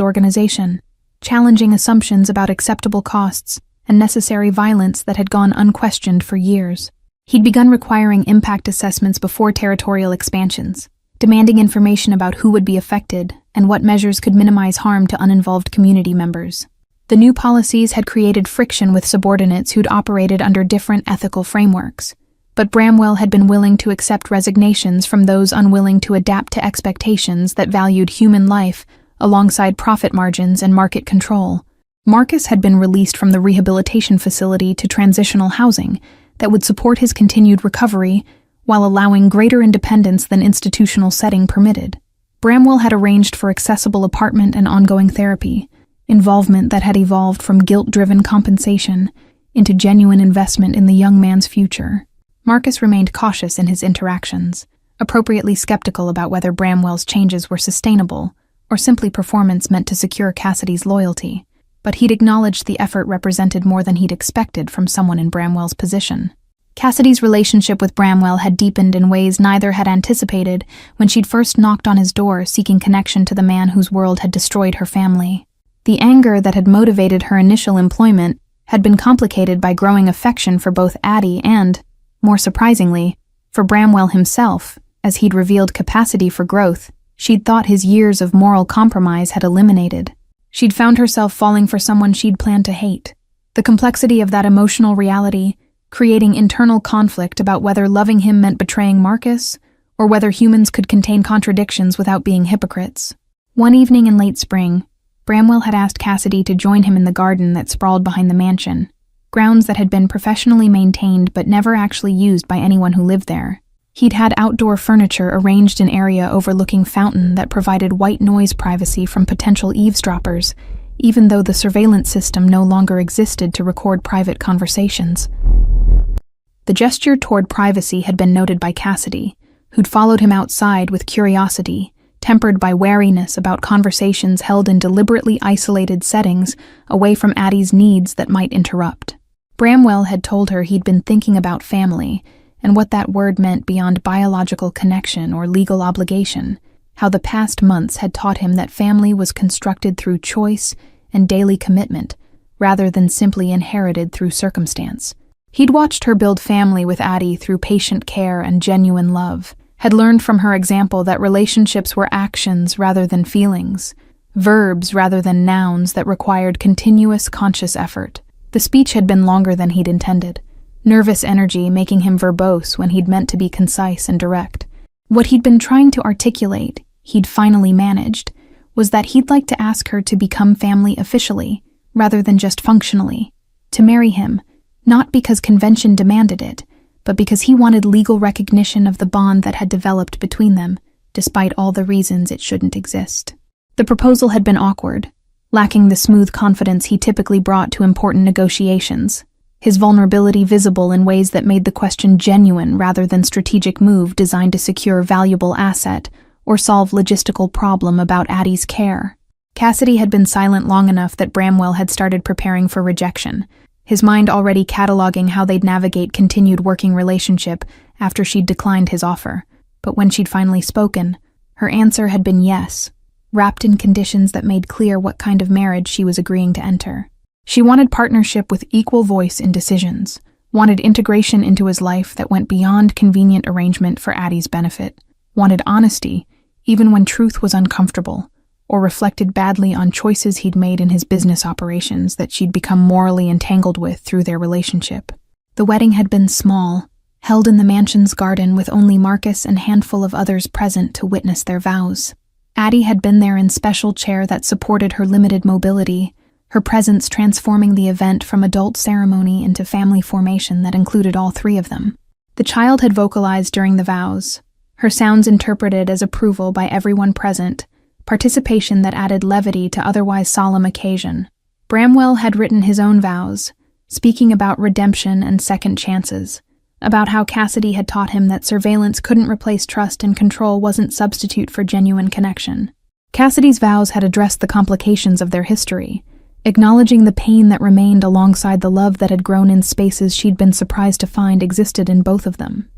[SPEAKER 1] organization, challenging assumptions about acceptable costs and necessary violence that had gone unquestioned for years. He'd begun requiring impact assessments before territorial expansions, demanding information about who would be affected and what measures could minimize harm to uninvolved community members. The new policies had created friction with subordinates who'd operated under different ethical frameworks, but Bramwell had been willing to accept resignations from those unwilling to adapt to expectations that valued human life alongside profit margins and market control. Marcus had been released from the rehabilitation facility to transitional housing that would support his continued recovery while allowing greater independence than institutional setting permitted. Bramwell had arranged for accessible apartment and ongoing therapy, involvement that had evolved from guilt-driven compensation into genuine investment in the young man's future. Marcus remained cautious in his interactions, appropriately skeptical about whether Bramwell's changes were sustainable or simply performance meant to secure Cassidy's loyalty, but he'd acknowledged the effort represented more than he'd expected from someone in Bramwell's position. Cassidy's relationship with Bramwell had deepened in ways neither had anticipated when she'd first knocked on his door seeking connection to the man whose world had destroyed her family. The anger that had motivated her initial employment had been complicated by growing affection for both Addie and, more surprisingly, for Bramwell himself, as he'd revealed capacity for growth she'd thought his years of moral compromise had eliminated. She'd found herself falling for someone she'd planned to hate. The complexity of that emotional reality, creating internal conflict about whether loving him meant betraying Marcus, or whether humans could contain contradictions without being hypocrites. One evening in late spring, Bramwell had asked Cassidy to join him in the garden that sprawled behind the mansion, grounds that had been professionally maintained but never actually used by anyone who lived there. He'd had outdoor furniture arranged in an area overlooking fountain that provided white noise privacy from potential eavesdroppers, even though the surveillance system no longer existed to record private conversations. The gesture toward privacy had been noted by Cassidy, who'd followed him outside with curiosity, tempered by wariness about conversations held in deliberately isolated settings away from Addie's needs that might interrupt. Bramwell had told her he'd been thinking about family, and what that word meant beyond biological connection or legal obligation, how the past months had taught him that family was constructed through choice and daily commitment, rather than simply inherited through circumstance. He'd watched her build family with Addie through patient care and genuine love, had learned from her example that relationships were actions rather than feelings, verbs rather than nouns that required continuous conscious effort. The speech had been longer than he'd intended, nervous energy making him verbose when he'd meant to be concise and direct. What he'd been trying to articulate, he'd finally managed, was that he'd like to ask her to become family officially, rather than just functionally, to marry him, not because convention demanded it, but because he wanted legal recognition of the bond that had developed between them, despite all the reasons it shouldn't exist. The proposal had been awkward, lacking the smooth confidence he typically brought to important negotiations, his vulnerability visible in ways that made the question genuine rather than strategic move designed to secure valuable asset or solve logistical problem about Addie's care. Cassidy had been silent long enough that Bramwell had started preparing for rejection, his mind already cataloging how they'd navigate continued working relationship after she'd declined his offer. But when she'd finally spoken, her answer had been yes, wrapped in conditions that made clear what kind of marriage she was agreeing to enter. She wanted partnership with equal voice in decisions, wanted integration into his life that went beyond convenient arrangement for Addie's benefit, wanted honesty, even when truth was uncomfortable, or reflected badly on choices he'd made in his business operations that she'd become morally entangled with through their relationship. The wedding had been small, held in the mansion's garden with only Marcus and a handful of others present to witness their vows. Addie had been there in special chair that supported her limited mobility, her presence transforming the event from adult ceremony into family formation that included all three of them. The child had vocalized during the vows, her sounds interpreted as approval by everyone present, participation that added levity to otherwise solemn occasion. Bramwell had written his own vows, speaking about redemption and second chances, about how Cassidy had taught him that surveillance couldn't replace trust and control wasn't substitute for genuine connection. Cassidy's vows had addressed the complications of their history, acknowledging the pain that remained alongside the love that had grown in spaces she'd been surprised to find existed in both of them.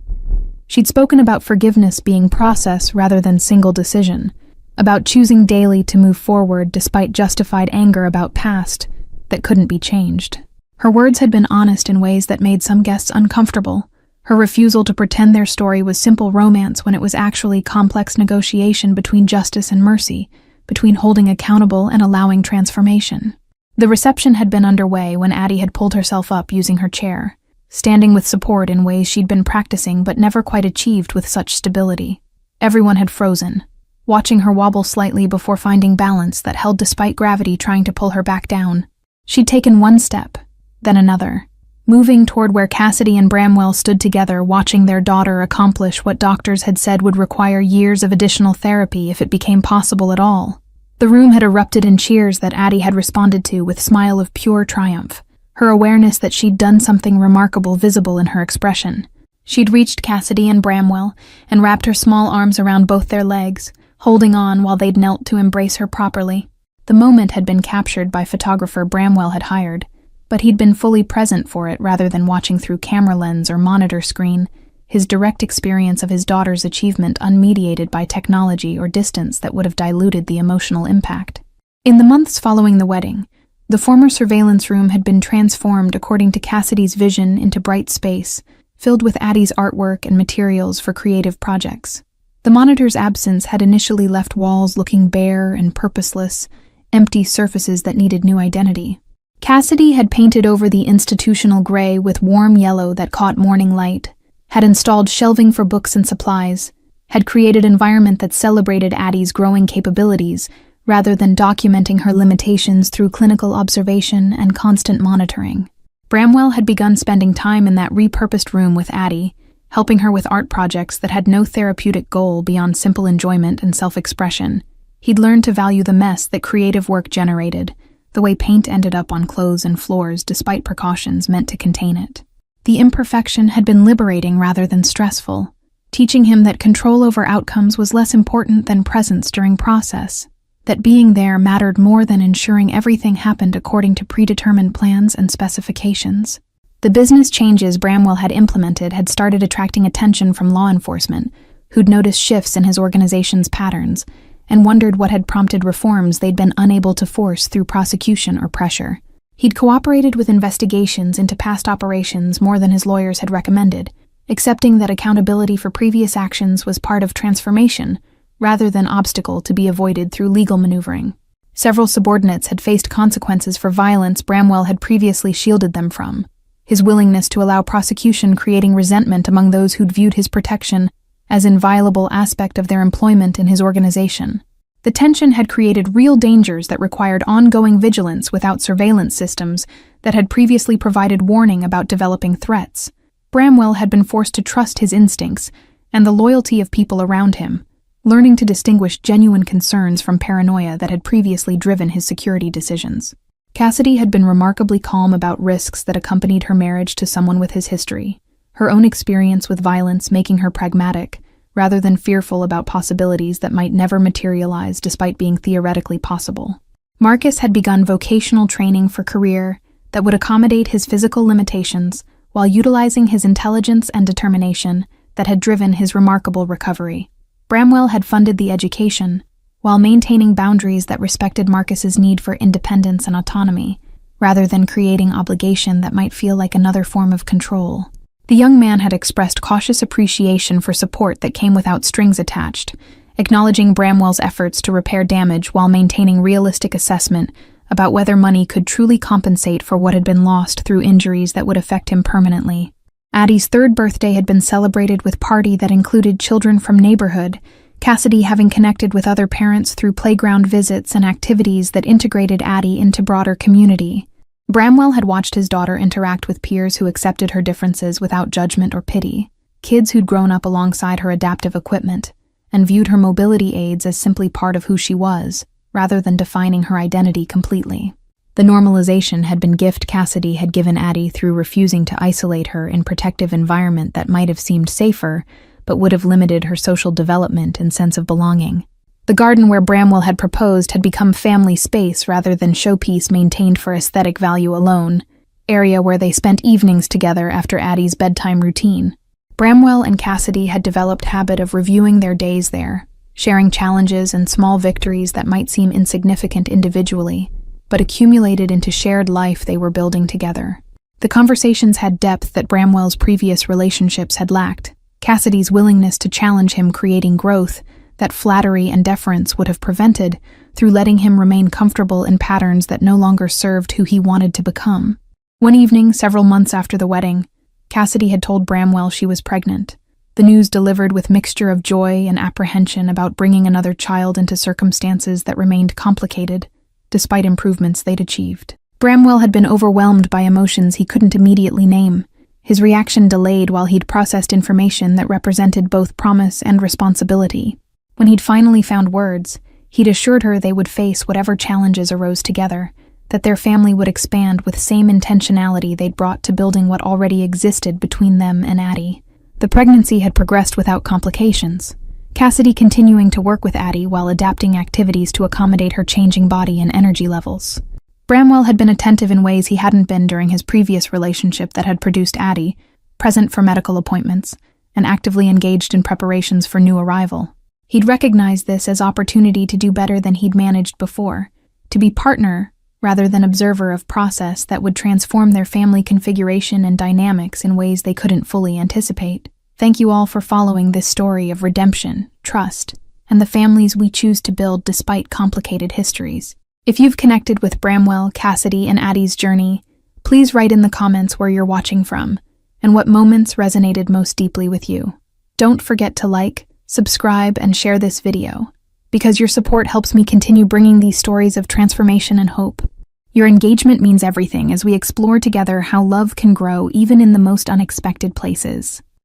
[SPEAKER 1] She'd spoken about forgiveness being process rather than single decision, about choosing daily to move forward despite justified anger about past that couldn't be changed. Her words had been honest in ways that made some guests uncomfortable, her refusal to pretend their story was simple romance when it was actually complex negotiation between justice and mercy, between holding accountable and allowing transformation. The reception had been underway when Addie had pulled herself up using her chair, standing with support in ways she'd been practicing but never quite achieved with such stability. Everyone had frozen, watching her wobble slightly before finding balance that held despite gravity trying to pull her back down. She'd taken one step, then another, moving toward where Cassidy and Bramwell stood together watching their daughter accomplish what doctors had said would require years of additional therapy if it became possible at all. The room had erupted in cheers that Addie had responded to with a smile of pure triumph, her awareness that she'd done something remarkable visible in her expression. She'd reached Cassidy and Bramwell and wrapped her small arms around both their legs, holding on while they'd knelt to embrace her properly. The moment had been captured by photographer Bramwell had hired, but he'd been fully present for it rather than watching through camera lens or monitor screen, his direct experience of his daughter's achievement unmediated by technology or distance that would have diluted the emotional impact. In the months following the wedding, the former surveillance room had been transformed according to Cassidy's vision into bright space, filled with Addie's artwork and materials for creative projects. The monitor's absence had initially left walls looking bare and purposeless, empty surfaces that needed new identity. Cassidy had painted over the institutional gray with warm yellow that caught morning light, had installed shelving for books and supplies, had created an environment that celebrated Addie's growing capabilities rather than documenting her limitations through clinical observation and constant monitoring. Bramwell had begun spending time in that repurposed room with Addie, helping her with art projects that had no therapeutic goal beyond simple enjoyment and self-expression. He'd learned to value the mess that creative work generated, the way paint ended up on clothes and floors despite precautions meant to contain it. The imperfection had been liberating rather than stressful, teaching him that control over outcomes was less important than presence during process, that being there mattered more than ensuring everything happened according to predetermined plans and specifications. The business changes Bramwell had implemented had started attracting attention from law enforcement, who'd noticed shifts in his organization's patterns and wondered what had prompted reforms they'd been unable to force through prosecution or pressure. He'd cooperated with investigations into past operations more than his lawyers had recommended, accepting that accountability for previous actions was part of transformation rather than obstacle to be avoided through legal maneuvering. Several subordinates had faced consequences for violence Bramwell had previously shielded them from, his willingness to allow prosecution creating resentment among those who'd viewed his protection as an inviolable aspect of their employment in his organization. The tension had created real dangers that required ongoing vigilance without surveillance systems that had previously provided warning about developing threats. Bramwell had been forced to trust his instincts and the loyalty of people around him, learning to distinguish genuine concerns from paranoia that had previously driven his security decisions. Cassidy had been remarkably calm about risks that accompanied her marriage to someone with his history, her own experience with violence making her pragmatic, rather than fearful about possibilities that might never materialize despite being theoretically possible. Marcus had begun vocational training for career that would accommodate his physical limitations while utilizing his intelligence and determination that had driven his remarkable recovery. Bramwell had funded the education, while maintaining boundaries that respected Marcus's need for independence and autonomy, rather than creating obligation that might feel like another form of control. The young man had expressed cautious appreciation for support that came without strings attached, acknowledging Bramwell's efforts to repair damage while maintaining realistic assessment about whether money could truly compensate for what had been lost through injuries that would affect him permanently. Addie's third birthday had been celebrated with party that included children from neighborhood, Cassidy having connected with other parents through playground visits and activities that integrated Addie into broader community. Bramwell had watched his daughter interact with peers who accepted her differences without judgment or pity, kids who'd grown up alongside her adaptive equipment, and viewed her mobility aids as simply part of who she was, rather than defining her identity completely. The normalization had been gift Cassidy had given Addie through refusing to isolate her in protective environment that might have seemed safer, but would have limited her social development and sense of belonging. The garden where Bramwell had proposed had become family space rather than showpiece maintained for aesthetic value alone, area where they spent evenings together after Addie's bedtime routine. Bramwell and Cassidy had developed habit of reviewing their days there, sharing challenges and small victories that might seem insignificant individually, but accumulated into shared life they were building together. The conversations had depth that Bramwell's previous relationships had lacked, Cassidy's willingness to challenge him creating growth that flattery and deference would have prevented through letting him remain comfortable in patterns that no longer served who he wanted to become. One evening, several months after the wedding, Cassidy had told Bramwell she was pregnant, the news delivered with mixture of joy and apprehension about bringing another child into circumstances that remained complicated, despite improvements they'd achieved. Bramwell had been overwhelmed by emotions he couldn't immediately name, his reaction delayed while he'd processed information that represented both promise and responsibility. When he'd finally found words, he'd assured her they would face whatever challenges arose together, that their family would expand with same intentionality they'd brought to building what already existed between them and Addie. The pregnancy had progressed without complications, Cassidy continuing to work with Addie while adapting activities to accommodate her changing body and energy levels. Bramwell had been attentive in ways he hadn't been during his previous relationship that had produced Addie, present for medical appointments, and actively engaged in preparations for new arrival. He'd recognized this as opportunity to do better than he'd managed before, to be partner rather than observer of process that would transform their family configuration and dynamics in ways they couldn't fully anticipate. Thank you all for following this story of redemption, trust, and the families we choose to build despite complicated histories. If you've connected with Bramwell, Cassidy, and Addie's journey, please write in the comments where you're watching from and what moments resonated most deeply with you. Don't forget to like, subscribe, and share this video, because your support helps me continue bringing these stories of transformation and hope. Your engagement means everything as we explore together how love can grow even in the most unexpected places.